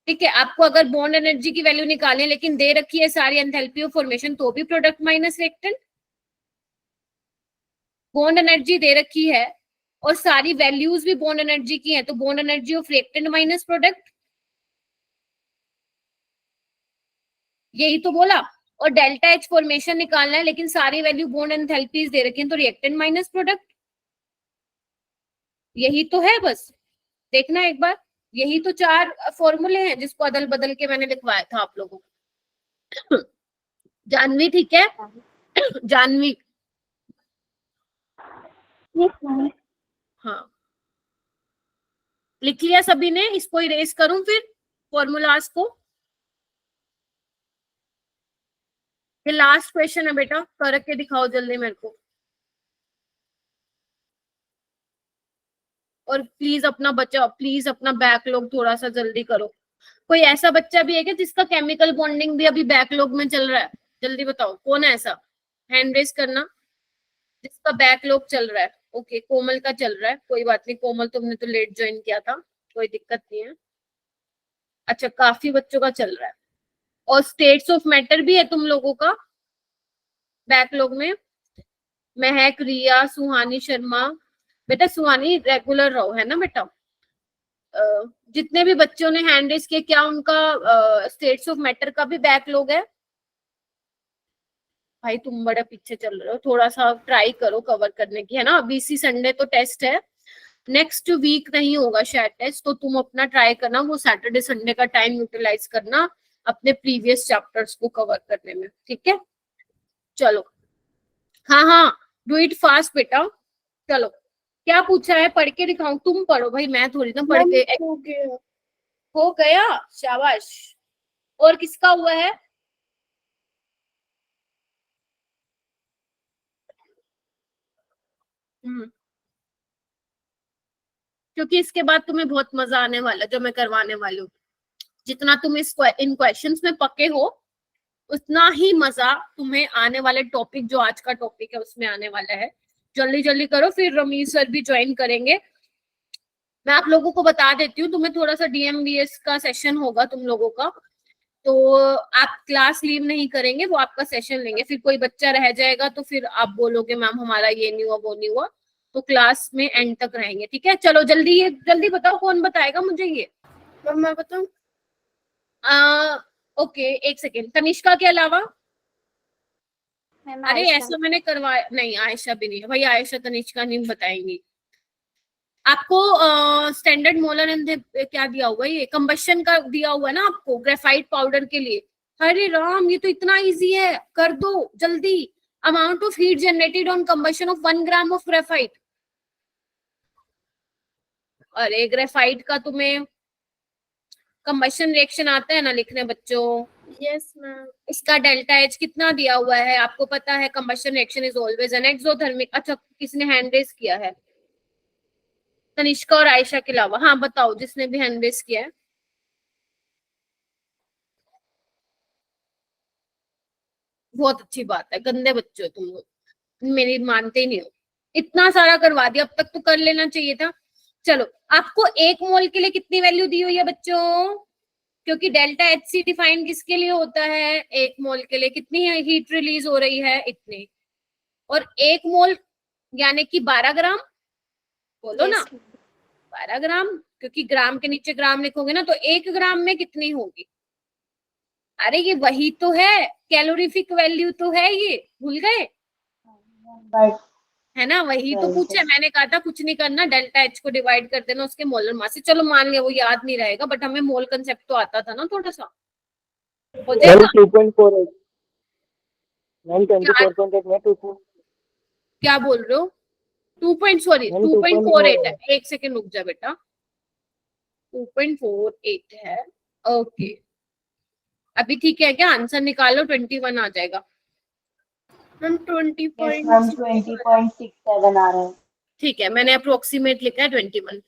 ठीक है, आपको अगर बॉन्ड एनर्जी की वैल्यू निकालें लेकिन दे रखी है सारी एंथैल्पी ऑफ फॉर्मेशन, तो भी product minus reactant. Bond energy दे रखी है और सारी वैल्यूज भी बॉन्ड एनर्जी की हैं, तो bond energy of reactant minus product, यही तो बोला। और डेल्टा H फॉर्मेशन निकालना है लेकिन सारी वैल्यू बॉन्ड एंथैल्पीज दे रखी हैं, तो रिएक्टेंट माइनस प्रोडक्ट, यही तो है। बस देखना एक बार, यही तो 4 फॉर्मूले हैं जिसको अदल बदल के मैंने लिखवाया था आप लोगों को। जानवी ठीक है, जानवी, हाँ लिख लिया सभी ने, इसको इरेज करूं फिर फॉर्मूलाज को। ये लास्ट क्वेश्चन है बेटा, करके दिखाओ जल्दी मेरे को। और प्लीज अपना बच्चा, प्लीज अपना बैकलॉग थोड़ा सा जल्दी करो। कोई ऐसा बच्चा भी है क्या जिसका केमिकल बॉन्डिंग भी अभी बैकलॉग में चल रहा है, जल्दी बताओ कौन है ऐसा, हैंड रेज करना जिसका बैकलॉग चल रहा है। ओके, कोमल का चल रहा है, कोई बात नहीं कोमल, तुमने तो लेट ज्वाइन किया था, कोई दिक्कत नहीं है। अच्छा, काफी बच्चों का चल रहा है। और स्टेट्स ऑफ मैटर भी है तुम लोगों का बैकलॉग में। महक, रिया, सुहानी शर्मा, बेटा सुहानी रेगुलर रहो, है ना बेटा। जितने भी बच्चों ने हैंड रेज किया, क्या उनका स्टेट्स ऑफ मैटर का भी बैकलॉग है? भाई तुम बड़ा पीछे चल रहे हो, थोड़ा सा ट्राई करो कवर करने की, है ना। अभी इसी संडे तो टेस्ट है, नेक्स्ट वीक नहीं होगा शायद टेस्ट, तो तुम अपना ट्राई करना, वो सैटरडे संडे का टाइम यूटिलाइज करना अपने प्रीवियस चैप्टर्स को कवर करने में, ठीक है। चलो, हाँ हाँ, डू इट फास्ट बेटा। चलो, क्या पूछा है, पढ़ के दिखाऊं? तुम पढ़ो भाई, मैं थोड़ी ना पढ़ के। हो गया। हो गया, शाबाश। और किसका हुआ है? क्योंकि इसके बाद तुम्हें बहुत मजा आने वाला है जो मैं करवाने वाली हूँ। जितना तुम इन क्वेश्चंस में पक्के हो, उतना ही मजा तुम्हें आने वाले टॉपिक, जो आज का टॉपिक है उसमें आने वाला है। जल्दी जल्दी करो, फिर रमीज सर भी ज्वाइन करेंगे। मैं आप लोगों को बता देती हूँ, तुम्हें थोड़ा सा DMVS का सेशन होगा तुम लोगों का, तो आप क्लास लीव नहीं करेंगे, वो आपका सेशन लेंगे। फिर कोई बच्चा रह जाएगा तो फिर आप बोलोगे मैम हमारा ये नहीं हुआ वो नहीं हुआ, तो क्लास में एंड तक रहेंगे, ठीक है। चलो जल्दी, ये जल्दी बताओ कौन बताएगा मुझे ये। मैम मैं बताऊं? ओके, एक सेकेंड, तनिष्का के अलावा। मैम अरे आयशा। ऐसा मैंने करवाया नहीं, आयशा भी नहीं है भाई, आयशा तनिष्का नहीं बताएंगी। आपको स्टैंडर्ड मोलर एंड क्या दिया हुआ है, ये कंबशन का दिया हुआ है ना आपको ग्रेफाइट पाउडर के लिए। अरे राम, ये तो इतना इजी है, कर दो जल्दी। Amount of heat generated on combustion of 1 gram of graphite. अरे ग्रेफाइट का तुम्हें कंबशन रिएक्शन आता है ना लिखने बच्चों? Yes, ma'am. इसका डेल्टा एच कितना दिया हुआ है आपको पता है? Combustion reaction is always an exothermic. अच्छा, किसने हैंड रेज किया है? तनिष्का और आयशा के अलावा। हाँ बताओ, जिसने भी हैंड रेज किया है। बहुत अच्छी बात है, गंदे बच्चे हो तुम लोग, मेरी मानते ही नहीं हो। इतना सारा करवा दिया, अब तक तो कर लेना चाहिए था। चलो, आपको 1 मोल के लिए कितनी वैल्यू दी हुई है बच्चों? क्योंकि डेल्टा एच सी डिफाइन किसके लिए होता है? 1 मोल के लिए कितनी हीट रिलीज हो रही है? इतनी। और 1 मोल यानी कि 12 ग्राम, बोलो ना 12 ग्राम, क्योंकि ग्राम के नीचे ग्राम लिखोगे ना तो 1 ग्राम में कितनी होगी? अरे ये वही तो है, कैलोरीफिक वैल्यू तो है, ये भूल गए? है ना, वही तो पूछा है मैंने। कहा था कुछ नहीं करना, डेल्टा एच को डिवाइड कर देना उसके मोलर मास से। चलो मान लिया वो याद नहीं रहेगा, बट हमें मोल कंसेप्ट तो आता था ना थोड़ा सा। हो जाएगा? 2.48 मैम, 24.8 में 2. क्या बोल रहे हो? 2.48 है। एक सेकेंड रुक जा बेटा, 2.48 है। ओके, अभी ठीक है क्या? आंसर निकालो, 21 आ जाएगा। Ma'am, 20.6. 20.67 आ रहा है। ठीक है, मैंने अप्रोक्सीमेट लिखा है 21।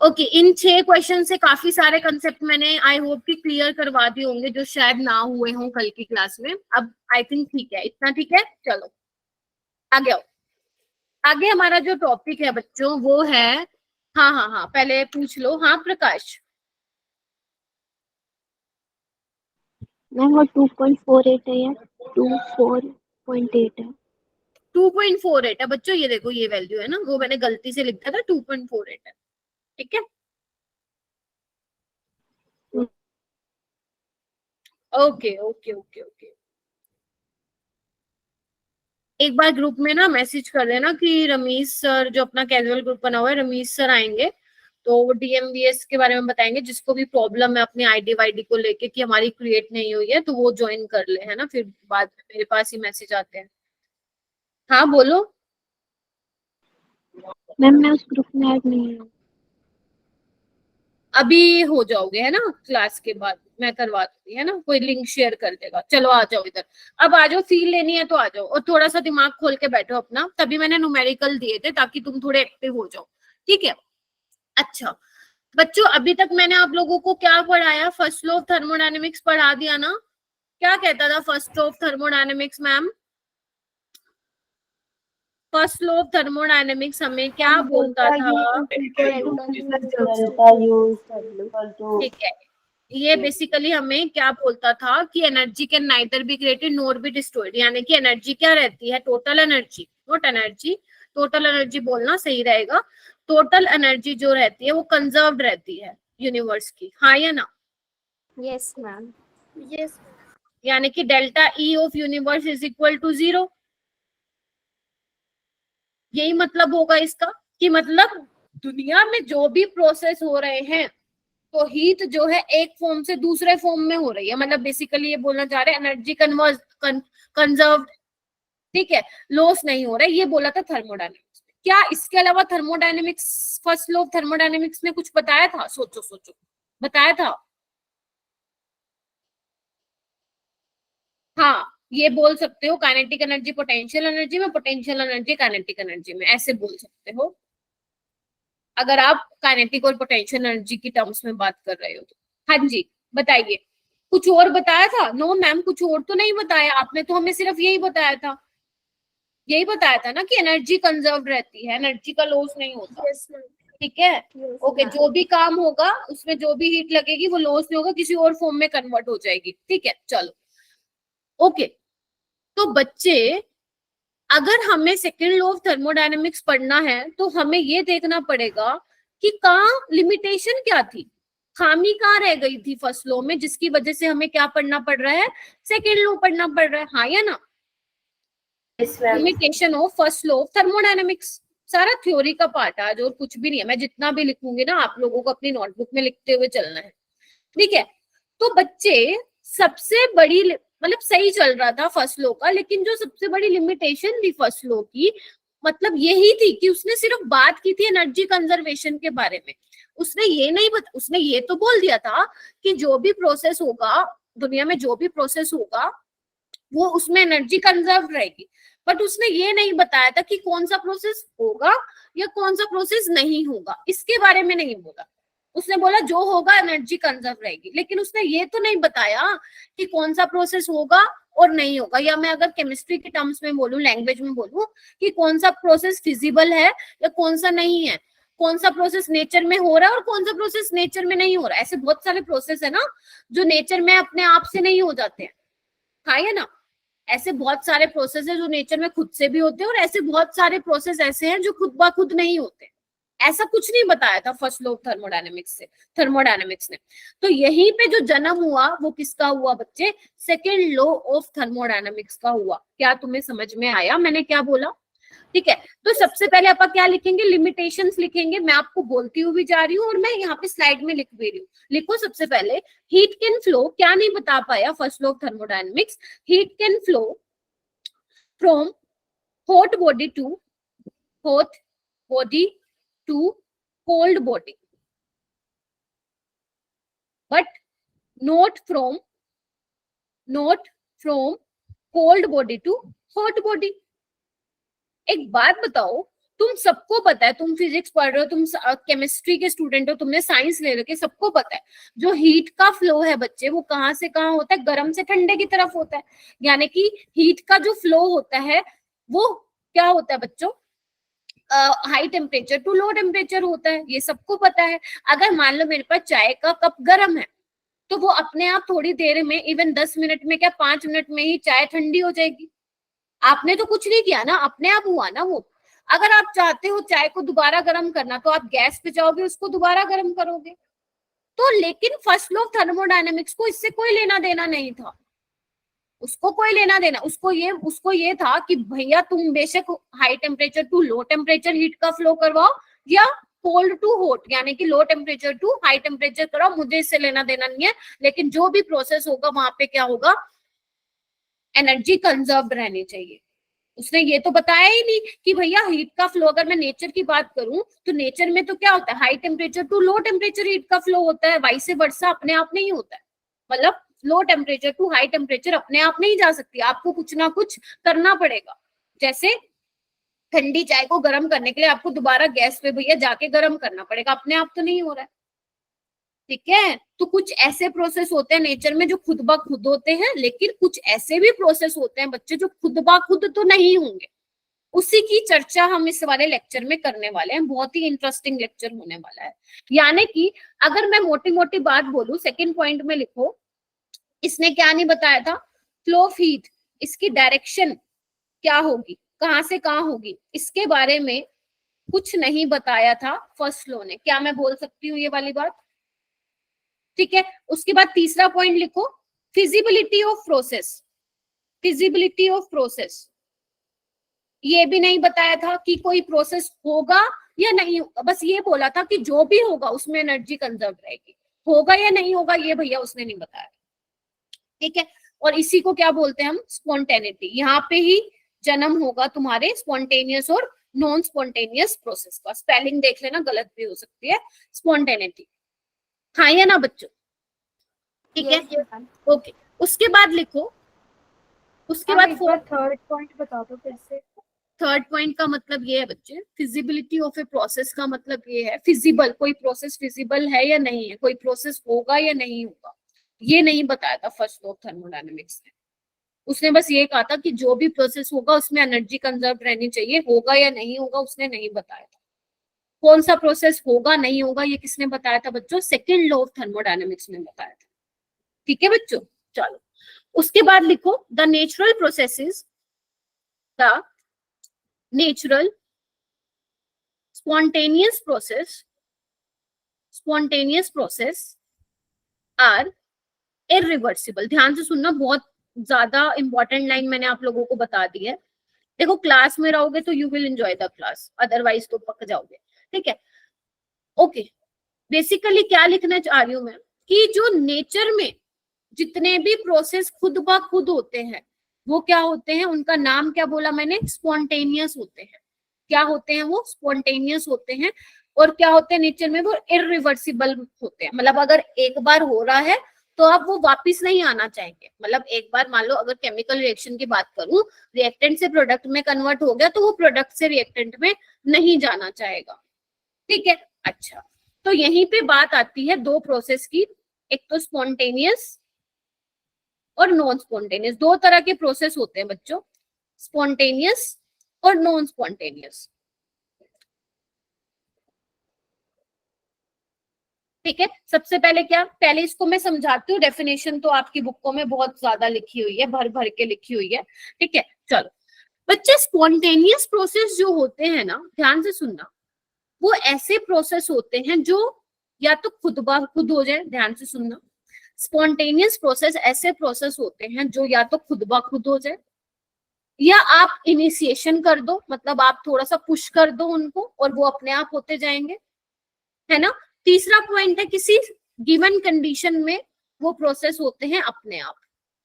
ओके, इन 6 क्वेश्चन से काफी सारे कंसेप्ट मैंने आई होप कि क्लियर करवा दिए होंगे जो शायद ना हुए हों कल की क्लास में। अब आई थिंक ठीक है, इतना ठीक है। चलो आगे आओ। आगे हमारा जो टॉपिक है बच्चों वो है, हाँ पहले पूछ लो। हाँ प्रकाश। मैम वो 2.48 है या 24.8 है? 2.48 है बच्चों, ये देखो ये वैल्यू है ना, वो मैंने गलती से लिखा था, 2.48 है। ठीक है, ओके ओके ओके ओके। एक बार ग्रुप में ना मैसेज कर देना कि रमीश सर, जो अपना कैजुअल ग्रुप बना हुआ है, रमीश सर आएंगे तो वो डीएमवीएस के बारे में बताएंगे। जिसको भी प्रॉब्लम है अपनी आईडी वाईडी को लेके कि हमारी क्रिएट नहीं हुई है, तो वो ज्वाइन कर ले, है ना। फिर बाद में मेरे पास ही मैसेज आते हैं। हाँ बोलो। मैम मैं उस ग्रुप में ऐड नहीं हूँ। अभी हो जाओगे, है ना, क्लास के बाद मैं करवा दूंगी, है ना, कोई लिंक शेयर कर देगा। चलो आ जाओ इधर, अब आ जाओ, फील लेनी है तो आ जाओ, और थोड़ा सा दिमाग खोल के बैठो अपना। तभी मैंने न्यूमेरिकल दिए थे ताकि तुम थोड़े एक्टिव हो जाओ, ठीक है। अच्छा बच्चों, अभी तक मैंने आप लोगों को क्या पढ़ाया? फर्स्ट लॉ ऑफ थर्मोडायनेमिक्स पढ़ा दिया ना? क्या कहता था first law of thermodynamics ma'am? First law of thermodynamics हमें क्या बोलता था? ठीक है, ये बेसिकली हमें क्या बोलता था कि energy can neither be created nor be destroyed. यानी कि एनर्जी क्या रहती है? Total energy, not energy, total energy बोलना सही रहेगा। टोटल एनर्जी जो रहती है वो कंजर्व्ड रहती है यूनिवर्स की, हाँ या ना? Yes ma'am. Yes. यानी कि delta E of universe is equal to 0। यही मतलब होगा इसका, कि मतलब दुनिया में जो भी प्रोसेस हो रहे हैं तो हीट जो है एक फॉर्म से दूसरे फॉर्म में हो रही है। मतलब बेसिकली ये बोलना चाह रहे हैं एनर्जी कंजर्व्ड, ठीक है, लॉस नहीं हो रहा है, ये बोला था थर्मोडायनेमिक्स में। क्या इसके अलावा thermodynamics, first law of thermodynamics में कुछ बताया था? सोचो सोचो, बताया था? हाँ, ये बोल सकते हो काइनेटिक एनर्जी पोटेंशियल एनर्जी में, पोटेंशियल एनर्जी काइनेटिक एनर्जी में, ऐसे बोल सकते हो अगर आप काइनेटिक और पोटेंशियल एनर्जी की टर्म्स में बात कर रहे हो तो। हाँ जी बताइए, कुछ और बताया था? नो मैम, कुछ और तो नहीं बताया आपने, तो हमें सिर्फ यही बताया था, यही बताया था ना कि एनर्जी कंजर्व रहती है, एनर्जी का लॉस नहीं होता। Yes, ma'am. ठीक है, ओके। जो भी काम होगा उसमें जो भी हीट लगेगी वो लॉस नहीं होगा, किसी और फॉर्म में कन्वर्ट हो जाएगी। ठीक है, चलो ओके। तो बच्चे, अगर हमें सेकेंड लॉ ऑफ थर्मोडायनेमिक्स पढ़ना है तो हमें ये देखना पड़ेगा कि कहाँ लिमिटेशन क्या थी, खामी कहाँ रह गई थी फर्स्ट लॉ में, जिसकी वजह से हमें क्या पढ़ना पड़ रहा है? सेकेंड लॉ पढ़ना पड़ रहा है, हाँ या ना? Limitation of first law of thermodynamics. सारा थ्योरी का पार्ट है आज, और कुछ भी नहीं है। मैं जितना भी लिखूंगी ना आप लोगों को अपनी नोटबुक में लिखते हुए चलना है, ठीक है। तो बच्चे सबसे बड़ी मतलब सही चल रहा था फर्स्ट लॉ का, लेकिन जो सबसे बड़ी लिमिटेशन थी फर्स्ट लॉ की मतलब यही थी कि उसने सिर्फ बात की थी एनर्जी कंजर्वेशन के बारे में। उसने ये तो बोल दिया था कि जो भी प्रोसेस होगा दुनिया में, जो भी प्रोसेस होगा वो उसमें एनर्जी कंजर्व रहेगी, बट उसने ये नहीं बताया था कि कौन सा प्रोसेस होगा या कौन सा प्रोसेस नहीं होगा, इसके बारे में नहीं बोला। उसने बोला जो होगा एनर्जी कंजर्व रहेगी, लेकिन उसने ये तो नहीं बताया कि कौन सा प्रोसेस होगा और नहीं होगा। या मैं अगर केमिस्ट्री के टर्म्स में बोलूं, लैंग्वेज में बोलूं, कि कौन सा प्रोसेस फिजिबल है या कौन सा नहीं है, कौन सा प्रोसेस नेचर में हो रहा है और कौन सा प्रोसेस नेचर में नहीं हो रहा है। ऐसे बहुत सारे प्रोसेस है ना जो नेचर में अपने आप से नहीं हो जाते हैं, हाँ या ना। ऐसे बहुत सारे प्रोसेस है जो नेचर में खुद से भी होते हैं, और ऐसे बहुत सारे प्रोसेस ऐसे हैं जो खुद ब खुद नहीं होते। ऐसा कुछ नहीं बताया था फर्स्ट लॉ ऑफ थर्मोडायनेमिक्स ने। तो यहीं पे जो जन्म हुआ वो किसका हुआ बच्चे? सेकेंड लॉ ऑफ थर्मोडायनेमिक्स का हुआ। क्या तुम्हें समझ में आया मैंने क्या बोला? ठीक है, तो सबसे पहले आप क्या लिखेंगे? लिमिटेशंस लिखेंगे। मैं आपको बोलती हुई भी जा रही हूँ और मैं यहाँ पे स्लाइड में लिख भी रही हूँ। लिखो सबसे पहले, हीट कैन फ्लो, क्या नहीं बता पाया first law of thermodynamics, heat can flow from hot body to cold body, but not from cold body to hot body। एक बात बताओ, तुम सबको पता है, तुम फिजिक्स पढ़ रहे हो, तुम केमिस्ट्री के स्टूडेंट हो, तुमने साइंस ले रखे, सबको पता है जो हीट का फ्लो है बच्चे वो कहाँ से कहाँ होता है? गर्म से ठंडे की तरफ होता है। यानी कि हीट का जो फ्लो होता है वो क्या होता है बच्चों? High temperature to low temperature होता है, ये सबको पता है। अगर मान लो मेरे पास चाय का कप गर्म है तो वो अपने आप थोड़ी देर में, इवन 10 मिनट में क्या 5 मिनट में ही चाय ठंडी हो जाएगी। आपने तो कुछ नहीं किया ना, अपने आप हुआ ना वो। अगर आप चाहते हो चाय को दोबारा गर्म करना तो आप गैस पे जाओगे, उसको दोबारा गर्म करोगे। तो लेकिन फर्स्ट लॉ ऑफ थर्मोडायनेमिक्स को इससे कोई लेना देना नहीं था, उसको कोई लेना देना, उसको ये था कि भैया तुम बेशक high temperature to low temperature heat का फ्लो करवाओ या कोल्ड टू हॉट यानी कि low temperature to high temperature कराओ, मुझे इससे लेना देना नहीं है। लेकिन जो भी प्रोसेस होगा वहां पे क्या होगा? एनर्जी कंजर्व रहनी चाहिए। उसने ये तो बताया ही नहीं कि भैया हीट का फ्लो, अगर मैं नेचर की बात करूं तो नेचर में तो क्या होता है? High temperature to low temperature heat का फ्लो होता है, वाइस वर्सा अपने आप नहीं होता है। मतलब low temperature to high temperature अपने आप नहीं जा सकती, आपको कुछ ना कुछ करना पड़ेगा। जैसे ठंडी चाय को गर्म करने के लिए आपको दोबारा गैस पे भैया जाके गर्म करना पड़ेगा, अपने आप तो नहीं हो रहा है, ठीक है। तो कुछ ऐसे प्रोसेस होते हैं नेचर में जो खुद ब खुद होते हैं, लेकिन कुछ ऐसे भी प्रोसेस होते हैं बच्चे जो खुद ब खुद तो नहीं होंगे। उसी की चर्चा हम इस वाले लेक्चर में करने वाले हैं। बहुत ही इंटरेस्टिंग लेक्चर होने वाला है। यानी कि अगर मैं मोटी मोटी बात बोलूं, सेकंड पॉइंट में लिखो, इसने क्या नहीं बताया था? फ्लो ऑफ हीट, इसकी डायरेक्शन क्या होगी, कहां से कहां होगी, इसके बारे में कुछ नहीं बताया था फर्स्ट लॉ ने। क्या मैं बोल सकती हूँ ये वाली बात? ठीक है। उसके बाद तीसरा पॉइंट लिखो, feasibility of process. Feasibility of process ये भी नहीं बताया था कि कोई प्रोसेस होगा या नहीं होगा, बस ये बोला था कि जो भी होगा उसमें एनर्जी कंजर्व रहेगी। होगा या नहीं होगा ये भैया उसने नहीं बताया, ठीक है। और इसी को क्या बोलते हैं हम? स्पॉन्टेनिटी। यहाँ पे ही जन्म होगा तुम्हारे स्पॉन्टेनियस और नॉन स्पॉन्टेनियस प्रोसेस का। स्पेलिंग देख लेना, गलत भी हो सकती है। स्पॉन्टेनिटी, हाँ या ना बच्चों? ठीक है, ओके। उसके बाद लिखो, उसके बाद थर्ड पॉइंट बता दो फिर से। थर्ड पॉइंट का मतलब ये है बच्चे, फिजिबिलिटी ऑफ ए प्रोसेस का मतलब ये है फिजिबल, कोई प्रोसेस फिजिबल है या नहीं है, कोई प्रोसेस होगा या नहीं होगा, ये नहीं बताया था फर्स्ट लॉ ऑफ थर्मोडायनेमिक्स ने। उसने बस ये कहा था कि जो भी प्रोसेस होगा उसमें एनर्जी कंजर्व रहनी चाहिए। होगा या नहीं होगा उसने नहीं बताया था। कौन सा प्रोसेस होगा नहीं होगा ये किसने बताया था बच्चों? सेकेंड लॉ ऑफ थर्मोडायनेमिक्स ने बताया था, ठीक है बच्चों। चलो उसके बाद लिखो, the natural processes, the natural spontaneous process are irreversible। ध्यान से सुनना, बहुत ज्यादा इंपॉर्टेंट लाइन मैंने आप लोगों को बता दी है। देखो क्लास में रहोगे तो you will enjoy the class, otherwise तो पक जाओगे, ठीक है। ओके, बेसिकली क्या लिखना चाह रही हूँ मैं कि जो नेचर में जितने भी प्रोसेस खुद ब खुद होते हैं वो क्या होते हैं, उनका नाम क्या बोला मैंने, स्पॉन्टेनियस होते हैं। क्या होते हैं वो, स्पॉन्टेनियस होते हैं। और क्या होते हैं नेचर में, वो इरिवर्सिबल होते हैं। मतलब अगर एक बार हो रहा है तो अब वो वापस नहीं आना चाहेंगे। मतलब एक बार मान लो अगर केमिकल रिएक्शन की बात करूं, रिएक्टेंट से प्रोडक्ट में कन्वर्ट हो गया तो वो प्रोडक्ट से रिएक्टेंट में नहीं जाना चाहेगा, ठीक है। अच्छा, तो यहीं पे बात आती है दो प्रोसेस की, एक तो स्पॉन्टेनियस और नॉन स्पॉन्टेनियस। दो तरह के प्रोसेस होते हैं बच्चों, स्पॉन्टेनियस और नॉन स्पॉन्टेनियस, ठीक है। सबसे पहले क्या, पहले इसको मैं समझाती हूँ, डेफिनेशन तो आपकी बुकों में बहुत ज्यादा लिखी हुई है, भर भर के लिखी हुई है, ठीक है। चलो बच्चे, स्पॉन्टेनियस प्रोसेस जो होते हैं ना, ध्यान से सुनना, वो ऐसे प्रोसेस होते हैं जो या तो खुद ब खुद हो जाए, ध्यान से सुनना, स्पॉन्टेनियस प्रोसेस ऐसे प्रोसेस होते हैं जो या तो खुद ब खुद हो जाए या आप इनिशिएशन कर दो, मतलब आप थोड़ा सा पुश कर दो उनको और वो अपने आप होते जाएंगे, है ना। तीसरा पॉइंट है, किसी गिवन कंडीशन में वो प्रोसेस होते हैं अपने आप।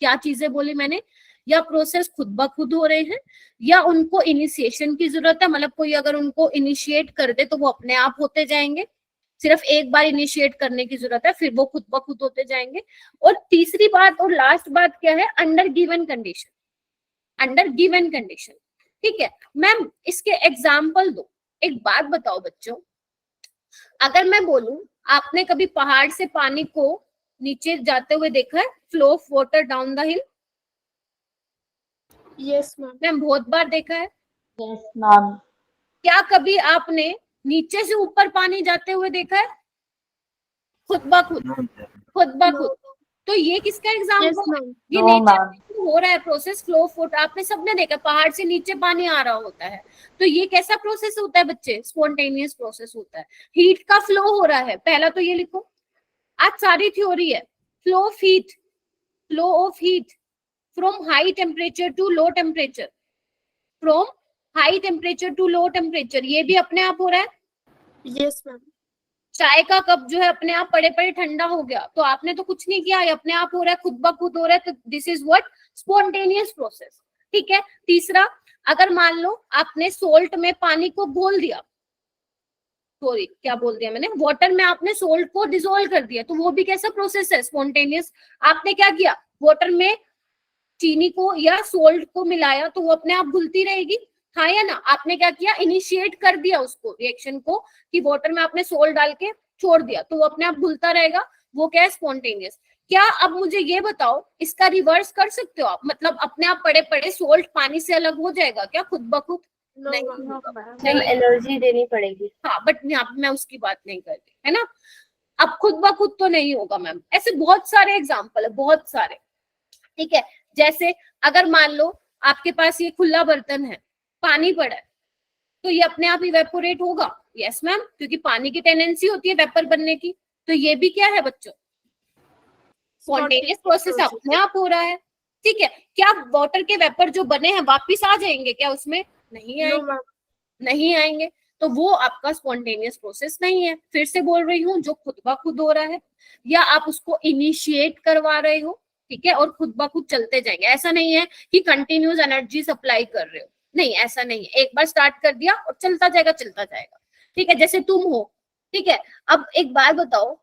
क्या चीजें बोली मैंने, या प्रोसेस खुद ब खुद हो रहे हैं या उनको इनिशिएशन की जरूरत है, मतलब कोई अगर उनको इनिशिएट कर दे तो वो अपने आप होते जाएंगे, सिर्फ एक बार इनिशिएट करने की जरूरत है, फिर वो खुद ब खुद होते जाएंगे। और तीसरी बात और लास्ट बात क्या है, under given condition, under given condition, ठीक है। मैम इसके एग्जाम्पल दो। एक बात बताओ बच्चों, अगर मैं बोलूं आपने कभी पहाड़ से पानी को नीचे जाते हुए देखा है, flow of water down the hill? Yes, ma'am. Ma'am बहुत बार देखा है। Yes, ma'am. क्या कभी आपने नीचे से ऊपर पानी जाते हुए देखा है, खुद ब खुद, खुद ब खुद? तो ये किसका Yes, एग्जाम्पल है, ma'am. ये No, नेचर ma'am. में हो रहा है प्रोसेस, फ्लो ऑफ वाटर। आपने सबने देखा पहाड़ से नीचे पानी आ रहा होता है, तो ये कैसा प्रोसेस होता है बच्चे, स्पॉन्टेनियस प्रोसेस होता है। हीट का फ्लो हो रहा है, पहला तो ये लिखो, आज सारी थ्योरी है, flow of heat, flow of heat from high temperature to low temperature, from high temperature to low temperature, ये भी अपने आप हो रहा है। Yes, ma'am. चाय का कप जो है अपने आप पड़े पड़े ठंडा हो गया, तो आपने तो कुछ नहीं किया, ये अपने आप हो रहा है, खुद ब खुद हो रहा है, तो this is what, spontaneous process, ठीक है। तीसरा, अगर मान लो आपने सोल्ट में पानी को घोल दिया, सॉरी क्या बोल दिया मैंने, वाटर में आपने सोल्ट को डिसॉल्व कर दिया, तो वो भी कैसा प्रोसेस है, स्पॉन्टेनियस। आपने क्या किया, वाटर में चीनी को या सोल्ट को मिलाया तो वो अपने आप घुलती रहेगी, हाँ या ना। आपने क्या किया, इनिशिएट कर दिया उसको, रिएक्शन को, कि वाटर में आपने सोल्ट डाल के छोड़ दिया तो वो अपने आप घुलता रहेगा, वो क्या है, स्पॉन्टेनियस। क्या अब मुझे ये बताओ, इसका रिवर्स कर सकते हो आप, मतलब अपने आप पड़े पड़े सोल्ट पानी से अलग हो जाएगा क्या खुद ब खुद? No, नहीं ma'am. होगा। मैम एनर्जी देनी पड़ेगी। हाँ, बट यहाँ पे मैं उसकी बात नहीं कर रही, है ना। अब खुद ब खुद तो नहीं होगा मैम, ऐसे बहुत सारे एग्जाम्पल है, बहुत सारे, ठीक है। जैसे अगर मान लो आपके पास ये खुला बर्तन है, पानी पड़ा है, तो ये अपने आप इवेपोरेट होगा? यस मैम, क्योंकि पानी की टेंडेंसी होती है वेपर बनने की। तो ये भी क्या है बच्चों, स्पॉन्टेनियस प्रोसेस अपने आप हो रहा है, ठीक है। क्या वाटर के वेपर जो बने हैं वापिस आ जाएंगे क्या उसमें? नहीं No, आएंगे, ma'am. नहीं आएंगे, तो वो आपका स्पॉन्टेनियस प्रोसेस नहीं है। फिर से बोल रही हूँ, जो खुद ब खुद हो रहा है या आप उसको इनिशिएट करवा रहे हो, ठीक है, और खुद ब खुद चलते जाएंगे। ऐसा नहीं है कि कंटिन्यूस एनर्जी सप्लाई कर रहे हो, नहीं, ऐसा नहीं है। एक बार स्टार्ट कर दिया और चलता जाएगा, चलता जाएगा, ठीक है। जैसे तुम हो, ठीक है। अब एक बात बताओ,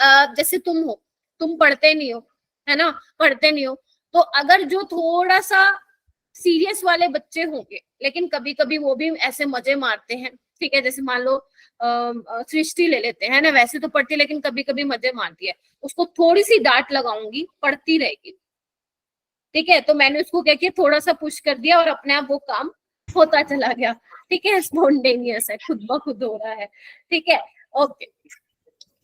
जैसे तुम हो, तुम पढ़ते नहीं हो, है ना, पढ़ते नहीं हो, तो अगर जो थोड़ा सा सीरियस वाले बच्चे होंगे, लेकिन कभी कभी वो भी ऐसे मजे मारते हैं, ठीक है। जैसे मान लो सृष्टि ले लेते हैं ना, वैसे तो पढ़ती लेकिन कभी कभी मजे मारती है, उसको थोड़ी सी डांट लगाऊंगी, पढ़ती रहेगी, ठीक है। तो मैंने उसको क्या किया, थोड़ा सा पुश कर दिया और अपने आप वो काम होता चला गया, ठीक है। स्पॉन्टेनियस है, खुद ब खुद हो रहा है, ठीक है। Okay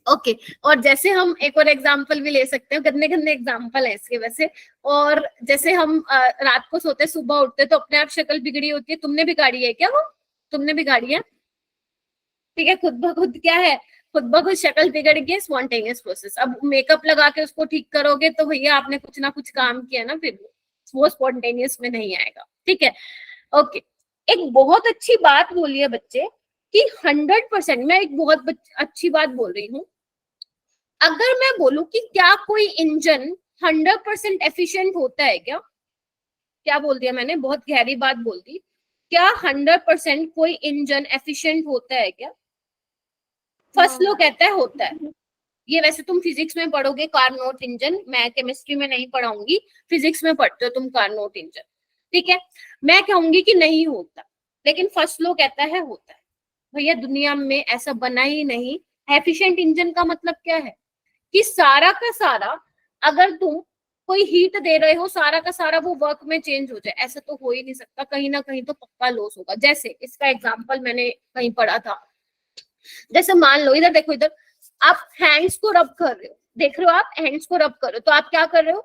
okay. और जैसे हम एक और एग्जांपल भी ले सकते हैं, गंदे गंदे एग्जांपल है इसके वैसे। और जैसे हम रात को सोते, सुबह उठते तो अपने आप शक्ल बिगड़ी होती है, तुमने बिगाड़ी है क्या वो? तुमने बिगाड़ी है, ठीक है। खुद ब खुद क्या है, खुद ब खुद शक्ल बिगड़ गई, स्पॉन्टेनियस प्रोसेस। अब मेकअप लगा के उसको ठीक करोगे तो भैया आपने कुछ ना कुछ काम किया ना, फिर वो स्पॉन्टेनियस में नहीं आएगा, ठीक है, ओके। एक बहुत अच्छी बात बोली है बच्चे कि 100%, मैं एक बहुत अच्छी बात बोल रही हूँ। अगर मैं बोलूं कि क्या कोई इंजन 100% एफिशिएंट होता है क्या बोल दिया मैंने, बहुत गहरी बात बोल दी। क्या 100% कोई इंजन एफिशिएंट होता है क्या? फर्स्ट लॉ कहता है होता है। ये वैसे तुम फिजिक्स में पढ़ोगे कार्नोट इंजन, मैं केमिस्ट्री में नहीं पढ़ाऊंगी, फिजिक्स में पढ़ते हो तुम कार्नोट इंजन, ठीक है। मैं कहूंगी कि नहीं होता, लेकिन फर्स्ट लॉ कहता है होता है। भैया दुनिया में ऐसा बना ही नहीं। एफिशिएंट इंजन का मतलब क्या है कि सारा का सारा, अगर तुम कोई हीट दे रहे हो, सारा का सारा वो वर्क में चेंज हो जाए, ऐसा तो हो ही नहीं सकता। कहीं ना कहीं तो पक्का लॉस होगा। जैसे इसका एग्जांपल मैंने कहीं पढ़ा था, जैसे मान लो इधर देखो, इधर आप हैंड्स को रब कर रहे हो, देख रहे हो आप हैंड्स को रब कर रहे हो, तो आप क्या कर रहे हो,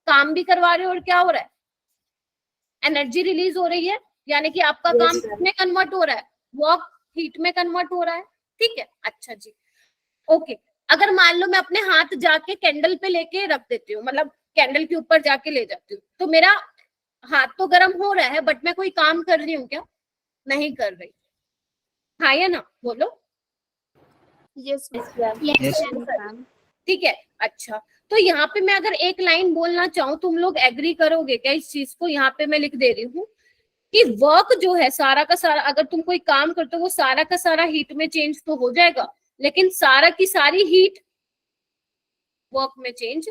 काम भी करवा रहे हो, और क्या हो रहा है, एनर्जी रिलीज हो रही है, यानी कि आपका काम किसमें कन्वर्ट हो रहा है, वर्क हीट में कन्वर्ट हो रहा है, ठीक है। अच्छा जी, ओके। अगर मान लो मैं अपने हाथ जाके कैंडल पे लेके रख देती हूँ, मतलब कैंडल के ऊपर जाके ले जाती हूँ, तो मेरा हाथ तो गर्म हो रहा है, बट मैं कोई काम कर रही हूँ क्या? नहीं कर रही। हाँ या ना, बोलो। Yes, ma'am. Yes. ठीक है, अच्छा। तो यहाँ पे मैं अगर एक लाइन बोलना चाहूँ, तुम लोग एग्री करोगे क्या इस चीज को? यहाँ पे मैं लिख दे रही हूँ कि वर्क जो है सारा का सारा, अगर तुम कोई काम करते हो, वो सारा का सारा हीट में चेंज तो हो जाएगा, लेकिन सारा की सारी हीट वर्क में चेंज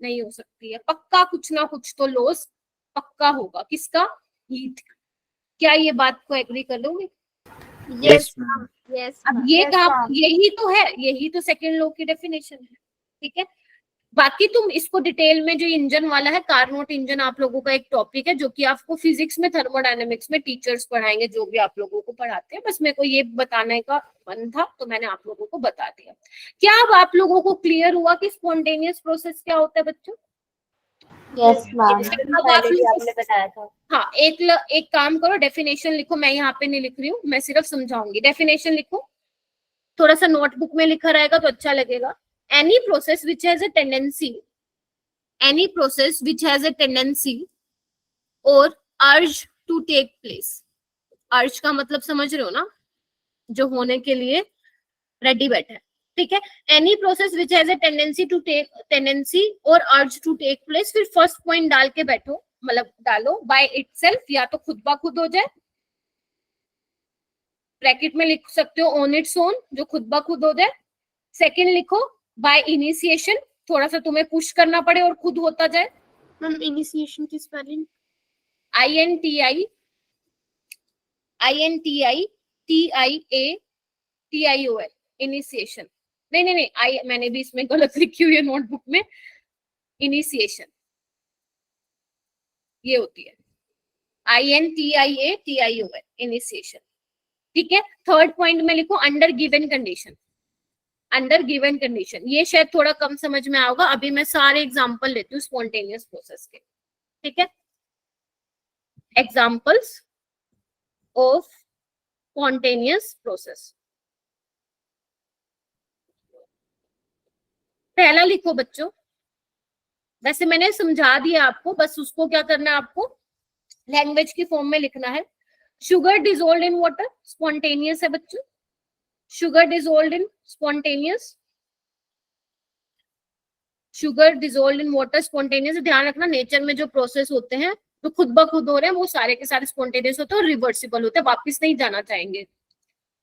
नहीं हो सकती है। पक्का कुछ ना कुछ तो लॉस पक्का होगा, किसका? हीट। क्या ये बात को एग्री कर लोगे? Yes, ma'am. यस अब ये काम, यही तो है, यही तो सेकेंड लॉ की डेफिनेशन है, ठीक है। बाकी तुम इसको डिटेल में, जो इंजन वाला है कार्नोट इंजन, आप लोगों का एक टॉपिक है जो कि आपको फिजिक्स में, थर्मोडायनेमिक्स में टीचर्स पढ़ाएंगे, जो भी आप लोगों को पढ़ाते हैं। बस मेरे को ये बताने का मन था, तो मैंने आप लोगों को बता दिया। क्या अब आप लोगों को क्लियर हुआ कि स्पॉन्टेनियस प्रोसेस क्या होता है बच्चों? यस मैम, अब आप पहले भी लोग- आपने बताया था। हाँ, एक काम करो, डेफिनेशन लिखो। मैं यहाँ पे नहीं लिख रही हूँ, मैं सिर्फ समझाऊंगी। डेफिनेशन लिखो, थोड़ा सा नोटबुक में लिखा रहेगा तो अच्छा लगेगा। Any process which has a tendency, any process which has a tendency or urge to take place। urge का मतलब समझ रहे हो ना, जो होने के लिए रेडी बैठा है, ठीक है। any process which has a tendency to take, tendency or urge to take place, फिर फर्स्ट पॉइंट डाल के बैठो, मतलब डालो by itself, या तो खुद ब खुद हो जाए, ब्रैकेट में लिख सकते हो on its own, जो खुद ब खुद हो जाए। सेकंड लिखो by initiation, थोड़ा सा तुम्हें पुश करना पड़े और खुद होता जाए। Ma'am, initiation की spelling? INTITIATION, initiation. नहीं, मैंने भी इसमें गलत लिखी हुई है नोटबुक में। इनिशिएशन ये होती है INTIATION, इनिशिएशन, ठीक है। थर्ड पॉइंट में लिखो under given condition. Under given condition, ये शायद थोड़ा कम समझ में आओगा। अभी मैं सारे एग्जांपल लेती हूँ स्पॉन्टेनियस प्रोसेस के, ठीक है। Examples of spontaneous process. पहला लिखो बच्चों, वैसे मैंने समझा दिया आपको, बस उसको क्या करना है, आपको लैंग्वेज की फॉर्म में लिखना है। Sugar dissolve in water, spontaneous है बच्चों। Sugar dissolve in spontaneous, sugar dissolve in water spontaneous. ध्यान रखना, नेचर में जो प्रोसेस होते हैं तो खुद ब खुद हो रहे हैं, वो सारे के सारे स्पॉन्टेनियस होते हैं और रिवर्सिबल होते हैं, वापस नहीं जाना चाहेंगे,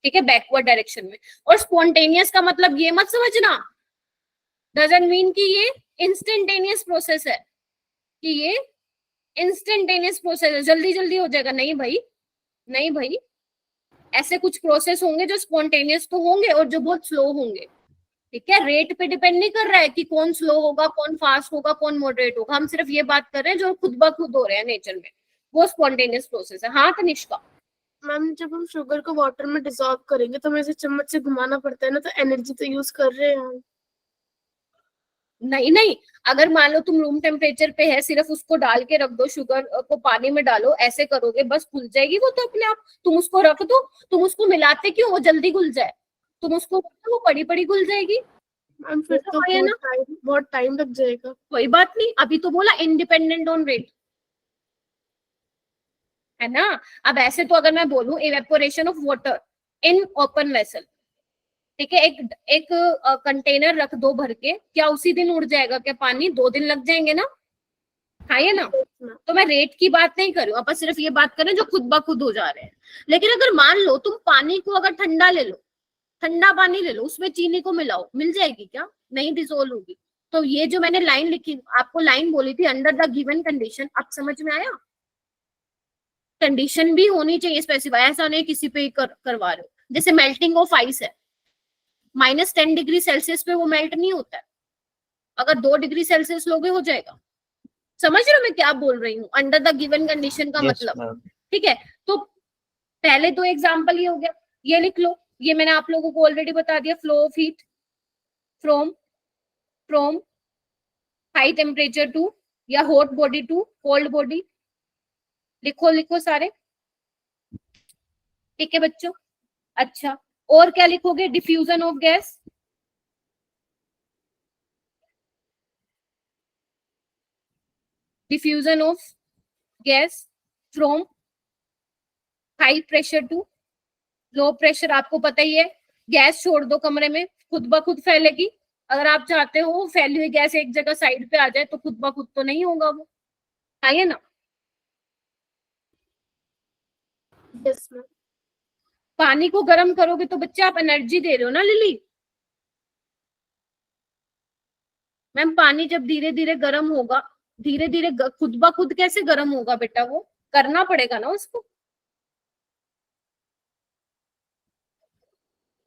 ठीक है, बैकवर्ड डायरेक्शन में। और स्पॉन्टेनियस का मतलब ये मत समझना, डजंट मीन कि ये इंस्टेंटेनियस प्रोसेस है, कि ये इंस्टेंटेनियस प्रोसेस है, जल्दी जल्दी हो जाएगा। नहीं भाई, नहीं भाई, ऐसे कुछ प्रोसेस होंगे जो स्पॉन्टेनियस तो होंगे और जो बहुत स्लो होंगे, ठीक है। रेट पे डिपेंड नहीं कर रहा है कि कौन स्लो होगा, कौन फास्ट होगा, कौन मॉडरेट होगा। हम सिर्फ ये बात कर रहे हैं जो खुद ब खुद हो रहे हैं नेचर में, वो स्पॉन्टेनियस प्रोसेस है। हाँ तनिष्का? मैम, जब हम शुगर को वाटर में डिसॉल्व करेंगे तो हमें इसे चम्मच से घुमाना पड़ता है ना, तो एनर्जी तो यूज कर रहे हैं हम। नहीं, अगर मान लो तुम रूम टेम्परेचर पे है, सिर्फ उसको डाल के रख दो, शुगर को पानी में डालो, ऐसे करोगे बस घुल जाएगी वो तो अपने आप। तुम उसको रख दो, तुम उसको मिलाते क्यों, वो जल्दी घुल जाए। तुम उसको वो पड़ी पड़ी घुल जाएगी। मैम फिर तो है ना? बहुत टाइम लग जाएगा। कोई बात नहीं, अभी तो बोला इंडिपेंडेंट ऑन रेट। है ना। अब ऐसे तो अगर मैं बोलूं evaporation of water in open vessel, ठीक है, एक कंटेनर रख दो भर के, क्या उसी दिन उड़ जाएगा क्या पानी? 2 दिन लग जाएंगे ना, हाँ ये ना। तो मैं रेट की बात नहीं कर रही हूँ, अपन सिर्फ ये बात करें जो खुद ब खुद हो जा रहे हैं। लेकिन अगर मान लो तुम पानी को अगर ठंडा ले लो, ठंडा पानी ले लो, उसमें चीनी को मिलाओ, मिल जाएगी क्या? नहीं डिसोल्व होगी। तो ये जो मैंने लाइन लिखी, आपको लाइन बोली थी अंडर द गिवन कंडीशन, अब समझ में आया? कंडीशन भी होनी चाहिए स्पेसिफाई, ऐसा नहीं किसी पे ही करवा रहे हो। जैसे मेल्टिंग ऑफ आइस है, -10 डिग्री सेल्सियस पे वो मेल्ट नहीं होता है, अगर 2 डिग्री सेल्सियस लोगे हो जाएगा। समझ रहे हो मैं क्या बोल रही हूँ? अंडर द गिवन कंडीशन का Yes, मतलब, ma'am. ठीक है। तो पहले 2 एग्जांपल ये हो गया, ये लिख लो, ये मैंने आप लोगों को ऑलरेडी बता दिया, flow of heat from high temperature to, या hot body to cold body. लिखो सारे, ठीक है बच्चों। अच्छा, और क्या लिखोगे? Diffusion of gas, diffusion of gas from high pressure to low pressure. आपको पता ही है, गैस छोड़ दो कमरे में, खुद ब खुद फैलेगी। अगर आप चाहते हो फैली हुई गैस एक जगह साइड पे आ जाए तो खुद ब खुद तो नहीं होगा वो, आइए ना। Yes ma'am. पानी को गर्म करोगे तो बच्चे आप एनर्जी दे रहे हो ना लिली। मैम पानी जब धीरे धीरे गर्म होगा, धीरे धीरे खुद ब खुद कैसे गर्म होगा बेटा? वो करना पड़ेगा ना उसको।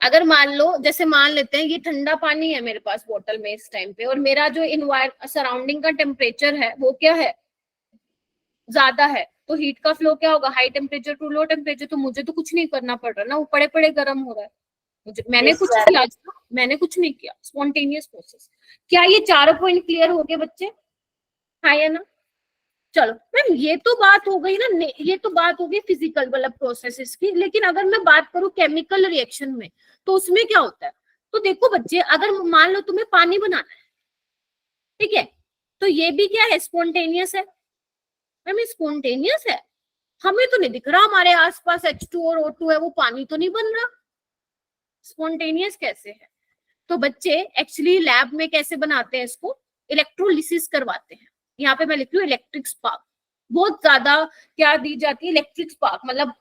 अगर मान लो, जैसे मान लेते हैं ये ठंडा पानी है मेरे पास बोतल में इस टाइम पे, और मेरा जो सराउंडिंग का टेम्परेचर है वो क्या है? ज्यादा है, तो हीट का फ्लो क्या होगा? High temperature to low temperature. तो मुझे तो कुछ नहीं करना पड़ रहा ना, वो पड़े पड़े गर्म हो रहा है। मैंने कुछ किया? मैंने कुछ नहीं किया, स्पॉन्टेनियस प्रोसेस। क्या ये 4 पॉइंट क्लियर हो गए बच्चे? हाँ या ना? चलो मैम, ये तो बात हो गई ना, ये तो बात हो गई फिजिकल मतलब प्रोसेसेस की। लेकिन अगर मैं बात करूं केमिकल रिएक्शन में, तो उसमें क्या होता है? तो देखो बच्चे, अगर मान लो तुम्हें पानी बनाना है, ठीक है, तो ये भी क्या है? स्पॉन्टेनियस है। मैम ये स्पॉन्टेनियस है, हमें तो नहीं दिख रहा हमारे आसपास H2 और O2 है, वो पानी तो नहीं बन रहा, स्पॉन्टेनियस कैसे है? तो बच्चे एक्चुअली लैब में कैसे बनाते हैं इसको? इलेक्ट्रोलिसिस करवाते हैं। यहाँ पे मैं लिख रही हूँ इलेक्ट्रिक स्पार्क, बहुत ज्यादा क्या दी जाती है? इलेक्ट्रिक स्पार्क, मतलब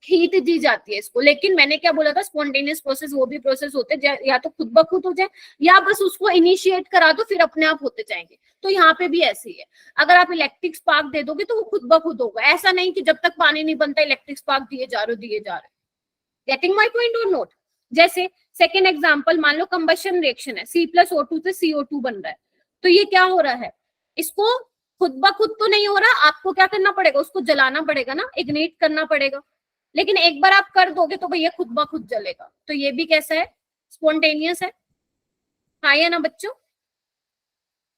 हीट दी जाती है इसको। लेकिन मैंने क्या बोला था? स्पॉन्टेनियस प्रोसेस वो भी प्रोसेस होते हैं या तो खुद ब खुद हो जाए, या बस उसको इनिशिएट करा दो फिर अपने आप होते जाएंगे। तो यहाँ पे भी ऐसे ही है, अगर आप इलेक्ट्रिक स्पार्क दे दोगे तो वो खुद ब खुद होगा। ऐसा नहीं कि जब तक पानी नहीं बनता इलेक्ट्रिक स्पार्क दिए जा रहे। गेटिंग माई पॉइंट और नोट? जैसे सेकेंड एग्जाम्पल, मान लो कंबशन रिएक्शन है, C+O2 से CO2 बन रहा है, तो ये क्या हो रहा है? इसको खुद ब खुद तो नहीं हो रहा, आपको क्या करना पड़ेगा? उसको जलाना पड़ेगा ना, इग्नाइट करना पड़ेगा। लेकिन एक बार आप कर दोगे तो भैया खुद ब खुद जलेगा। तो ये भी कैसा है? स्पॉन्टेनियस है, हाँ या ना बच्चों?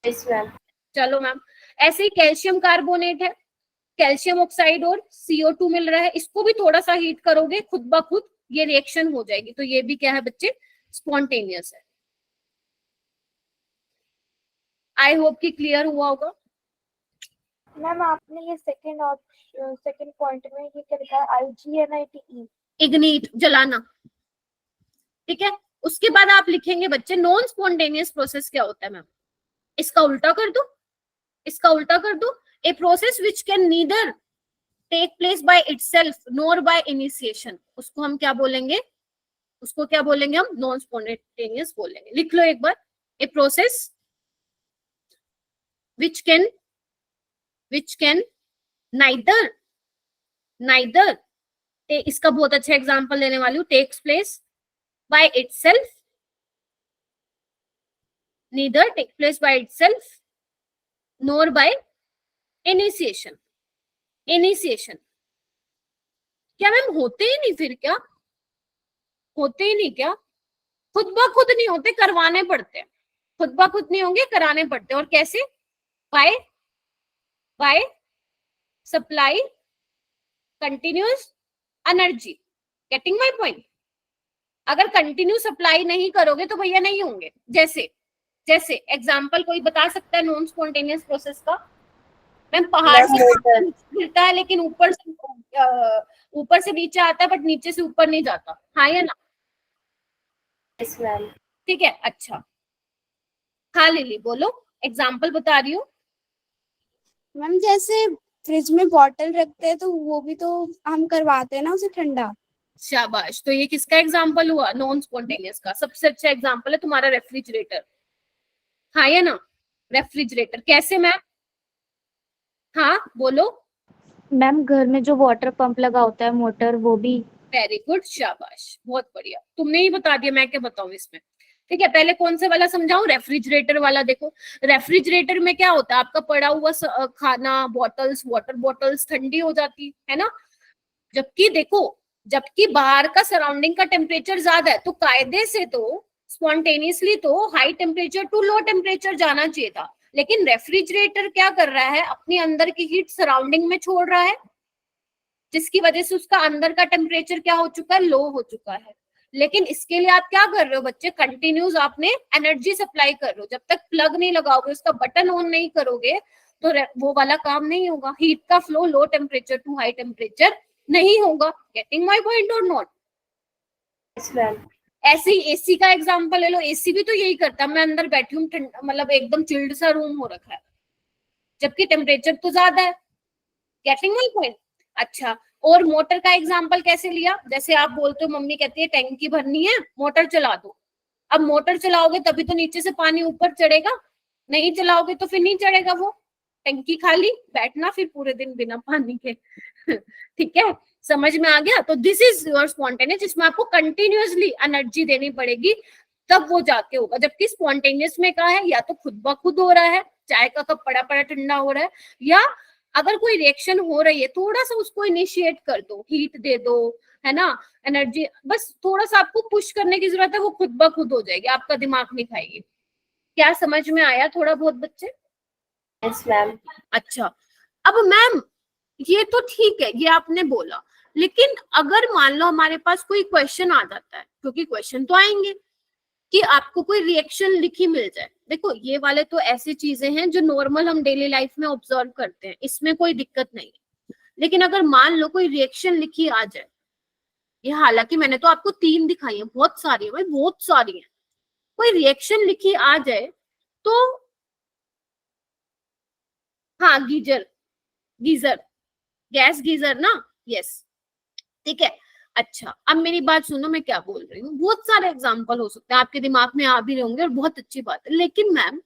Yes ma'am. चलो मैम, ऐसे ही कैल्शियम कार्बोनेट है, कैल्शियम ऑक्साइड और CO2 मिल रहा है, इसको भी थोड़ा सा हीट करोगे खुद ब खुद ये रिएक्शन हो जाएगी। तो ये भी क्या है बच्चे? स्पॉन्टेनियस है। आई होप कि क्लियर हुआ होगा। मैम आपने ये सेकंड पॉइंट में ये क्या लिखा है? IGNITE, इग्नीट, जलाना, ठीक है। उसके बाद आप लिखेंगे बच्चे नॉन स्पॉन्टेनियस प्रोसेस क्या होता है मैम? इसका उल्टा कर दो, इसका उल्टा कर दो। A process which can neither take place by itself nor by initiation, उसको हम क्या बोलेंगे? उसको क्या बोलेंगे हम? नॉन स्पॉन्टेनियस बोलेंगे। लिख लो एक बार, a process which can neither इसका बहुत अच्छा एग्जांपल देने वाली हूँ, takes place by itself, neither take place by itself nor by initiation। क्या मैम होते ही नहीं? फिर क्या होते ही नहीं? क्या खुद ब खुद नहीं होते, करवाने पड़ते हैं। खुद ब खुद नहीं होंगे, कराने पड़ते हैं। और कैसे? by supply continuous energy। getting my point? अगर कंटिन्यू सप्लाई नहीं करोगे तो भैया नहीं होंगे। जैसे एग्जांपल कोई बता सकता है नॉन स्पॉन्टेनियस प्रोसेस का? मैम पहाड़ से गिरता है लेकिन ऊपर से ऊपर से नीचे आता है बट नीचे से ऊपर नहीं जाता, हाँ या ना? Yes ma'am. ठीक है, अच्छा हाँ लिली बोलो, एग्जाम्पल बता रही हूँ। मैम जैसे फ्रिज में बॉटल रखते हैं तो वो भी तो हम करवाते हैं ना उसे ठंडा। शाबाश, तो ये किसका एग्जाम्पल हुआ? नॉन स्पॉन्टेनियस का। सबसे अच्छा एग्जाम्पल है तुम्हारा रेफ्रिजरेटर, हाँ या ना? रेफ्रिजरेटर कैसे मैम? हाँ बोलो। मैम घर में जो वाटर पंप लगा होता है मोटर, वो भी। वेरी गुड, शाबाश, बहुत बढ़िया, तुमने ही बता दिया, मैं क्या बताऊं इसमें। ठीक है, पहले कौन से वाला समझाऊं? रेफ्रिजरेटर वाला। देखो रेफ्रिजरेटर में क्या होता है, आपका पड़ा हुआ खाना, बॉटल्स, वाटर बॉटल्स ठंडी हो जाती है ना। जबकि देखो, जबकि बाहर का सराउंडिंग का टेम्परेचर ज्यादा है, तो कायदे से तो स्पॉन्टेनियसली तो high temperature to low temperature जाना चाहिए था, लेकिन रेफ्रिजरेटर क्या कर रहा है, अपनी अंदर की हीट सराउंडिंग में छोड़ रहा है, जिसकी वजह से उसका अंदर का टेम्परेचर क्या हो चुका है, लो हो चुका है। लेकिन इसके लिए आप क्या कर रहे हो बच्चे, कंटिन्यूस आपने एनर्जी सप्लाई कर रहे हो। जब तक प्लग नहीं लगाओगे, उसका बटन ऑन नहीं करोगे, तो वो वाला काम नहीं होगा, हीट का flow low temperature to high temperature नहीं होगा। गेटिंग माई पॉइंट और नॉट? Yes ma'am. ऐसे ही एसी का एग्जांपल ले लो, एसी भी तो यही करता है, मैं अंदर बैठी हूँ, मतलब एकदम चिल्ड सा रूम हो रखा है, जबकि टेम्परेचर तो ज्यादा है। Getting my point? अच्छा, और मोटर का एग्जांपल कैसे लिया? जैसे आप बोलते हो, मम्मी कहती है टैंकी भरनी है, मोटर चला दो। अब मोटर चलाओगे तभी तो नीचे से पानी ऊपर चढ़ेगा, नहीं चलाओगे तो फिर नहीं चढ़ेगा, वो टैंकी खाली, बैठना फिर पूरे दिन बिना पानी के। ठीक है, समझ में आ गया? तो दिस इज योर स्पॉन्टेनियस, जिसमें आपको कंटिन्यूअसली एनर्जी देनी पड़ेगी, तब वो जाके होगा। जबकि स्पॉन्टेनियस में क्या है, या तो खुद ब खुद हो रहा है, चाय का कप पड़ा पड़ा ठंडा हो रहा है, या अगर कोई रिएक्शन हो रही है, थोड़ा सा उसको इनिशिएट कर दो, हीट दे दो, है ना, एनर्जी, बस थोड़ा सा आपको पुश करने की जरूरत है, वो खुद ब खुद हो जाएगी, आपका दिमाग नहीं खाएगी। क्या समझ में आया थोड़ा बहुत बच्चे? Yes ma'am. अच्छा, अब मैम ये तो ठीक है, ये आपने बोला, लेकिन अगर मान लो हमारे पास कोई क्वेश्चन आ जाता है, क्योंकि क्वेश्चन तो आएंगे, कि आपको कोई रिएक्शन लिखी मिल जाए। देखो ये वाले तो ऐसी चीजें हैं जो नॉर्मल हम डेली लाइफ में ऑब्जर्व करते हैं, इसमें कोई दिक्कत नहीं है। लेकिन अगर मान लो कोई रिएक्शन लिखी आ जाए, ये हालांकि मैंने तो आपको 3 दिखाई है, बहुत सारी है भाई, बहुत सारी है, कोई रिएक्शन लिखी आ जाए तो, हाँ गीजर, गीजर, गैस गीजर ना, यस, ठीक है। अच्छा, अब मेरी बात सुनो, मैं क्या बोल रही हूँ, बहुत सारे एग्जाम्पल हो सकते हैं, आपके दिमाग में आ भी रहे होंगे और बहुत अच्छी बात है, लेकिन मैम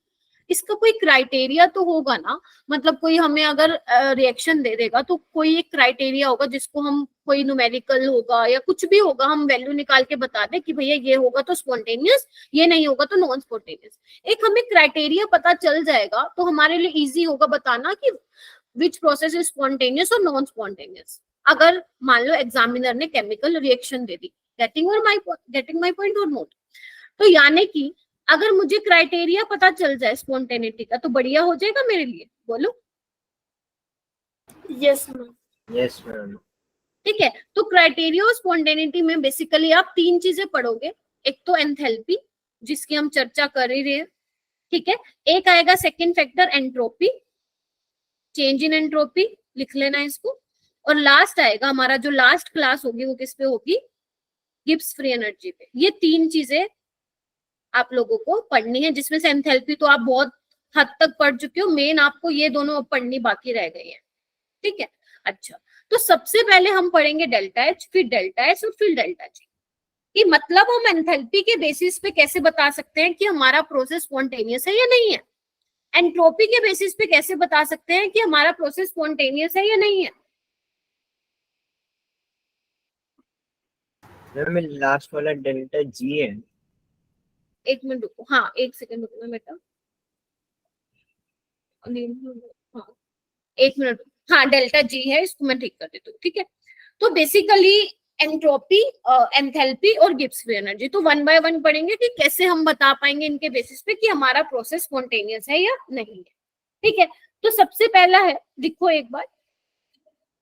इसका कोई क्राइटेरिया तो होगा ना, मतलब कोई हमें अगर रिएक्शन दे देगा तो कोई एक क्राइटेरिया होगा जिसको हम, कोई न्यूमेरिकल होगा या कुछ भी होगा, हम वैल्यू निकाल के बता दें कि भैया ये होगा तो स्पॉन्टेनियस, ये नहीं होगा तो नॉन स्पॉन्टेनियस। एक हमें क्राइटेरिया पता चल जाएगा तो हमारे लिए इजी होगा बताना कि विच प्रोसेस इज स्पॉन्टेनियस और नॉन स्पॉन्टेनियस, अगर मान लो एग्जामिनर ने chemical reaction they the. Getting my point और नोट? तो यानी कि अगर मुझे क्राइटेरिया पता चल जाए स्पॉन्टेनिटी का तो बढ़िया हो जाएगा मेरे लिए, बोलो। Yes ma'am. Yes ma'am. ठीक है, तो क्राइटेरिया और स्पॉन्टेनिटी में बेसिकली आप 3 चीजें पढ़ोगे, एक तो एंथैल्पी, जिसकी हम चर्चा कर ही रहे हैं, ठीक है, एक आएगा second factor entropy, change in entropy, लिख लेना इसको, और लास्ट आएगा हमारा, जो लास्ट क्लास होगी वो किस पे होगी, गिब्स फ्री एनर्जी पे। ये 3 चीजें आप लोगों को पढ़नी है, जिसमें से एंथैल्पी तो आप बहुत हद तक पढ़ चुके हो, मेन आपको ये दोनों पढ़नी बाकी रह गई है, ठीक है। अच्छा, तो सबसे पहले हम पढ़ेंगे डेल्टा एच, फिर डेल्टा एस और फिर डेल्टा जी, कि मतलब हम एंथैल्पी के बेसिस पे कैसे बता सकते हैं कि हमारा प्रोसेस स्पॉन्टेनियस है या नहीं है, एंट्रोपी के बेसिस पे कैसे बता सकते हैं कि हमारा प्रोसेस स्पॉन्टेनियस है या नहीं है। मैम लास्ट वाला डेल्टा जी है। एक मिनट रुको, हाँ 1 सेकंड रुकना बेटा, हाँ 1 मिनट, हाँ डेल्टा जी है, इसको मैं ठीक कर देती हूँ, ठीक है। तो बेसिकली एंट्रोपी, एंथैल्पी और गिब्स फ्री एनर्जी, तो 1 बाय 1 पढ़ेंगे कि कैसे हम बता पाएंगे इनके बेसिस पे कि हमारा प्रोसेस स्पॉन्टेनियस है या नहीं है, ठीक है। तो सबसे पहला है, लिखो एक बार,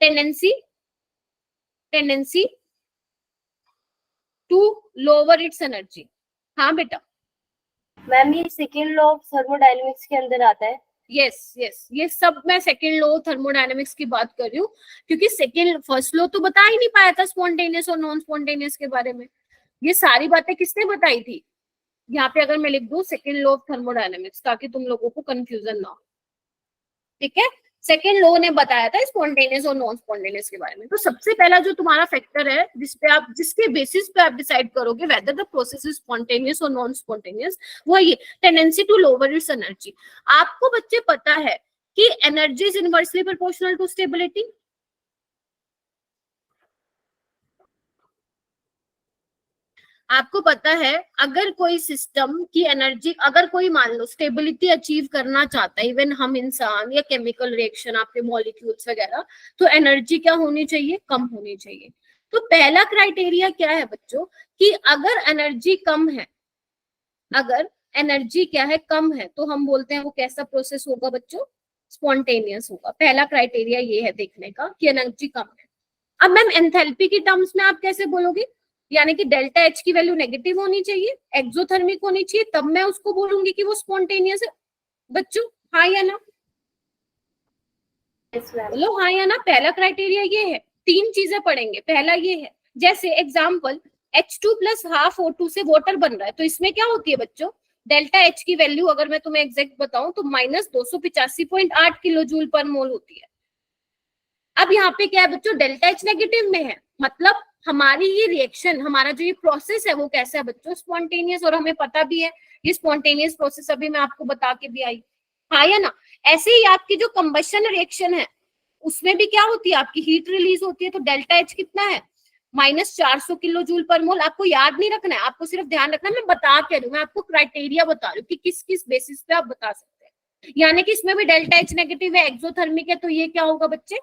tendency to lower its energy. हाँ बेटा, मैम ये सेकेंड लॉ ऑफ थर्मोडायनेमिक्स के अंदर आता है। यस यस, ये सब मैं सेकेंड लॉ थर्मोडायनेमिक्स की बात कर रही हूँ, क्योंकि सेकेंड फर्स्ट लॉ तो बता ही नहीं पाया था स्पॉन्टेनियस और नॉन स्पॉन्टेनियस के बारे में। ये सारी बातें किसने बताई थी? यहाँ पे अगर मैं लिख दूं सेकेंड लॉ ऑफ थर्मोडायनेमिक्स, ताकि तुम लोगों को कंफ्यूजन ना हो, ठीक है। सेकेंड लॉ ने बताया था स्पॉन्टेनियस और नॉन स्पॉन्टेनियस के बारे में। तो सबसे पहला जो तुम्हारा फैक्टर है जिसके बेसिस पे आप डिसाइड करोगे whether the process is spontaneous और नॉन स्पॉन्टेनियस, वो ये tendency to lower its energy. आपको बच्चे पता है कि energy is inversely proportional to stability. आपको पता है अगर कोई सिस्टम की एनर्जी, अगर कोई मान लो स्टेबिलिटी अचीव करना चाहता है, इवन हम इंसान या केमिकल रिएक्शन आपके मॉलिक्यूल्स वगैरह, तो एनर्जी क्या होनी चाहिए? कम होनी चाहिए। तो पहला क्राइटेरिया क्या है बच्चों कि अगर एनर्जी कम है, अगर एनर्जी क्या है? कम है, तो हम बोलते हैं वो कैसा प्रोसेस होगा बच्चों? स्पॉन्टेनियस होगा। पहला क्राइटेरिया ये है देखने का कि एनर्जी कम है। अब मैम एंथैल्पी की टर्म्स में आप कैसे बोलोगे? यानी कि डेल्टा एच की वैल्यू नेगेटिव होनी चाहिए, एक्सोथर्मिक होनी चाहिए, तब मैं उसको बोलूंगी कि वो स्पॉन्टेनियस है। बच्चों हाँ या ना? बोलो हाँ या ना। पहला क्राइटेरिया ये है। तीन चीजें पढ़ेंगे, पहला ये है, जैसे example H2 plus half O2 से वाटर बन रहा है, तो इसमें क्या होती है बच्चों? डेल्टा एच की वैल्यू अगर मैं तुम्हें एग्जैक्ट बताऊं तो -285.8 किलो जूल पर मोल होती है। अब यहाँ पे क्या है बच्चों? डेल्टा एच नेगेटिव में है, मतलब हमारी ये रिएक्शन, हमारा जो ये प्रोसेस है वो कैसा है बच्चों? स्पॉन्टेनियस। और हमें पता भी है ये स्पॉन्टेनियस प्रोसेस, अभी मैं आपको बता के भी आई, हाँ या ना? ऐसे ही आपकी जो कंबशन रिएक्शन है उसमें भी क्या होती है? आपकी हीट रिलीज होती है। तो डेल्टा एच कितना है? -400 किलो जूल पर मोल। आपको याद नहीं रखना है, आपको सिर्फ ध्यान रखना है मैं बता के रही हूँ, मैं आपको क्राइटेरिया बता रही हूँ कि किस किस बेसिस पे आप बता सकते हैं। यानी कि इसमें भी डेल्टा एच नेगेटिव है, एक्सोथर्मिक है, तो ये क्या होगा बच्चे?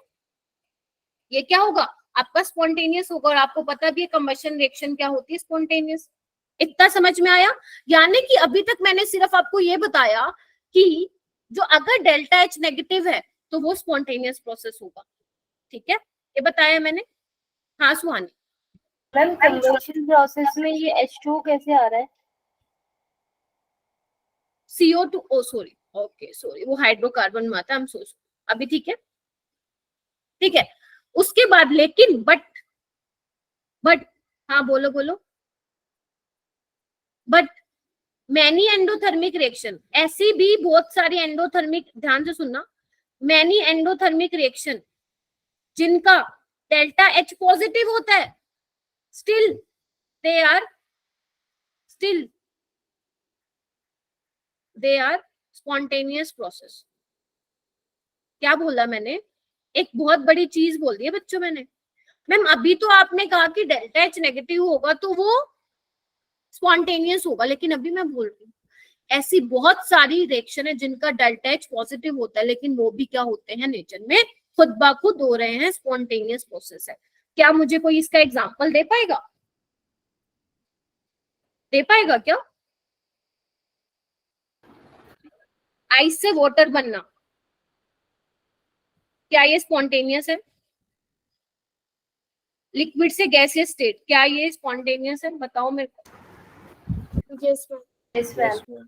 ये क्या होगा? आपका स्पॉन्टेनियस होगा। और आपको पता भी है कंबशन रिएक्शन क्या होती है? स्पॉन्टेनियस। इतना समझ में आया? यानी कि अभी तक मैंने सिर्फ आपको ये बताया कि जो अगर डेल्टा एच नेगेटिव है तो वो स्पॉन्टेनियस प्रोसेस होगा, ठीक है, ये बताया मैंने। हाँ सुहानी। मैम कंबशन प्रोसेस में ये H2 कैसे आ रहा है? CO2, ओ सॉरी, ओके सॉरी, वो हाइड्रोकार्बन में आता है, हम सोच अभी, ठीक है ठीक है। उसके बाद लेकिन बट हाँ बोलो बोलो। बट मैनी एंडोथर्मिक रिएक्शन, ऐसी भी बहुत सारी एंडोथर्मिक, ध्यान से सुनना, मैनी एंडोथर्मिक रिएक्शन जिनका डेल्टा एच पॉजिटिव होता है, still they are spontaneous process. क्या बोला मैंने? एक बहुत बड़ी चीज बोल दी है बच्चों मैंने। मैम अभी तो आपने कहा कि डेल्टा एच नेगेटिव होगा तो वो स्पॉन्टेनियस होगा, लेकिन अभी मैं बोल रही हूँ ऐसी बहुत सारी रिएक्शन है जिनका डेल्टा एच पॉजिटिव होता है, लेकिन वो भी क्या होते हैं? नेचर में खुद ब खुद हो रहे हैं, स्पॉन्टेनियस प्रोसेस है। क्या मुझे कोई इसका एग्जांपल दे पाएगा? दे पाएगा क्या? आइस से वाटर बनना, क्या ये स्पॉन्टेनियस है? लिक्विड से गैसियस स्टेट, क्या ये स्पॉन्टेनियस है? बताओ मेरे को। Yes ma'am.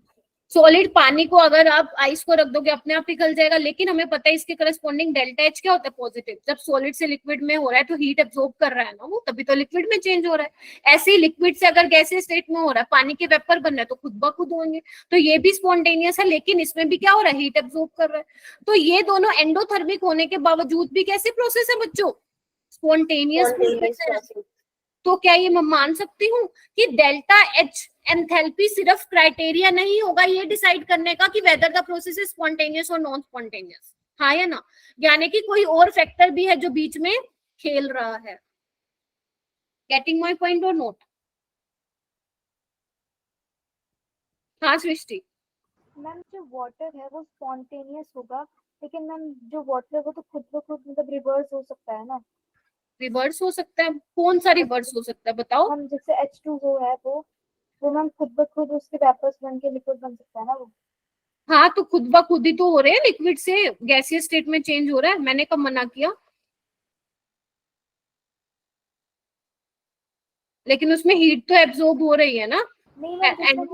सॉलिड पानी को अगर आप आइस को रख दोगे अपने आप पिघल जाएगा, लेकिन हमें पता है इसके करस्पॉन्डिंग डेल्टा एच क्या होता है? पॉजिटिव। जब सॉलिड से लिक्विड में हो रहा है तो हीट एब्जॉर्ब कर रहा है ना वो, तभी तो लिक्विड में चेंज हो रहा है। ऐसे ही लिक्विड से अगर गैसियस स्टेट में हो रहा है, पानी के वेपर बन रहा है, तो खुद ब खुद होंगे, तो ये भी स्पॉन्टेनियस है, लेकिन इसमें भी क्या हो रहा है? हीट एब्जॉर्ब कर रहा है। तो ये दोनों एंडोथर्मिक होने के बावजूद भी कैसे प्रोसेस है बच्चों? स्पॉन्टेनियस प्रोसेस है। तो क्या ये मैं मान सकती हूँ कि डेल्टा एच एंथैल्पी सिर्फ क्राइटेरिया नहीं होगा ये डिसाइड करने का कि weather the process is spontaneous और नॉन स्पॉन्टेनियस, हाँ या ना? यानी कि कोई और फैक्टर भी है जो बीच में खेल रहा है। गेटिंग माय पॉइंट और नोट? हाँ सृष्टि। मैम जो वाटर है वो स्पॉन्टेनियस होगा, लेकिन मैम जो वाटर है वो तो खुद ब खुद मतलब रिवर्स हो सकता है ना? रिवर्स हो सकता है? कौन सा रिवर्स हो सकता है बताओ? हम जैसे H2O है वो मैम खुद ब खुद उसके वेपर्स बन के लिक्विड बन सकता है ना वो? हाँ तो खुद ब खुद ही तो हो रहे हैं, लिक्विड से गैसियस स्टेट में चेंज हो रहा है। मैंने कब मना किया? लेकिन उसमें हीट तो एब्जॉर्ब हो रही है ना। नहीं मैम,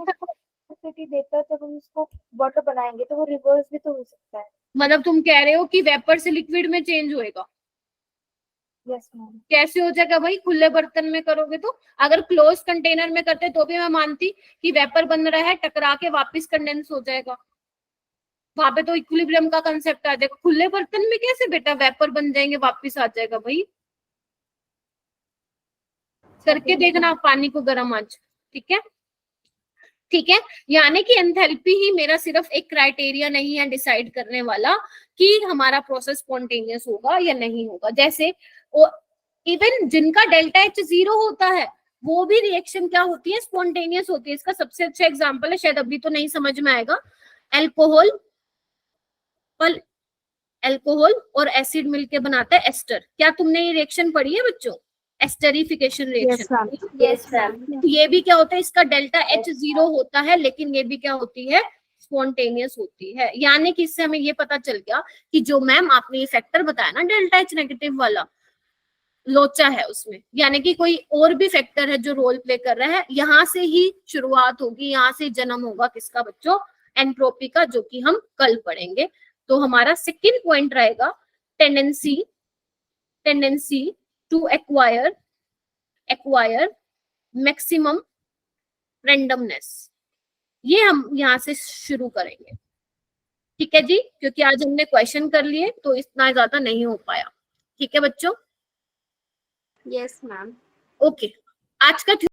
वेलोसिटी देकर जब हम उसको वाटर बनाएंगे तो वो रिवर्स भी तो हो सकता है। मतलब तुम कह रहे हो कि वेपर से लिक्विड में चेंज होएगा? Yes ma'am. कैसे हो जाएगा भाई? खुले बर्तन में करोगे तो। अगर क्लोज कंटेनर में करते तो भी मैं मानती कि वेपर बन रहा है, टकरा के वापस कंडेंस हो जाएगा, वहां पे तो इक्विलिब्रियम का कंसेप्ट आ जाएगा। खुले बर्तन में कैसे बेटा वेपर बन जाएंगे वापस आ जाएगा भाई? करके देखना पानी को गर्म आज, ठीक है? ठीक है, यानी कि एंथैल्पी ही मेरा सिर्फ एक क्राइटेरिया नहीं है डिसाइड करने वाला कि हमारा प्रोसेस स्पॉन्टेनियस होगा या नहीं होगा। जैसे इवन जिनका डेल्टा एच 0 होता है वो भी रिएक्शन क्या होती है? स्पॉन्टेनियस होती है। इसका सबसे अच्छा एग्जांपल है, शायद अभी तो नहीं समझ में आएगा, अल्कोहल और एसिड मिलके बनाता है एस्टर। क्या तुमने ये रिएक्शन पढ़ी है बच्चों? Esterification reaction. Yes ma'am. ये भी क्या होता है? इसका डेल्टा एच 0 होता है, लेकिन ये भी क्या होती है? स्पॉन्टेनियस होती है। यानी कि इससे हमें ये पता चल गया कि जो मैम आपने ये फैक्टर बताया ना डेल्टा एच नेगेटिव वाला, लोचा है उसमें, यानी कि कोई और भी फैक्टर है जो रोल प्ले कर रहा है। यहाँ से ही शुरुआत होगी, यहाँ से जन्म होगा किसका बच्चों? एंट्रोपी का, जो कि हम कल पढ़ेंगे। तो हमारा सेकंड पॉइंट रहेगा tendency to acquire maximum randomness. ये हम यहाँ से शुरू करेंगे, ठीक है जी? क्योंकि आज हमने क्वेश्चन कर लिए तो इतना ज्यादा नहीं हो पाया, ठीक है बच्चों? Yes ma'am. ओके, आज का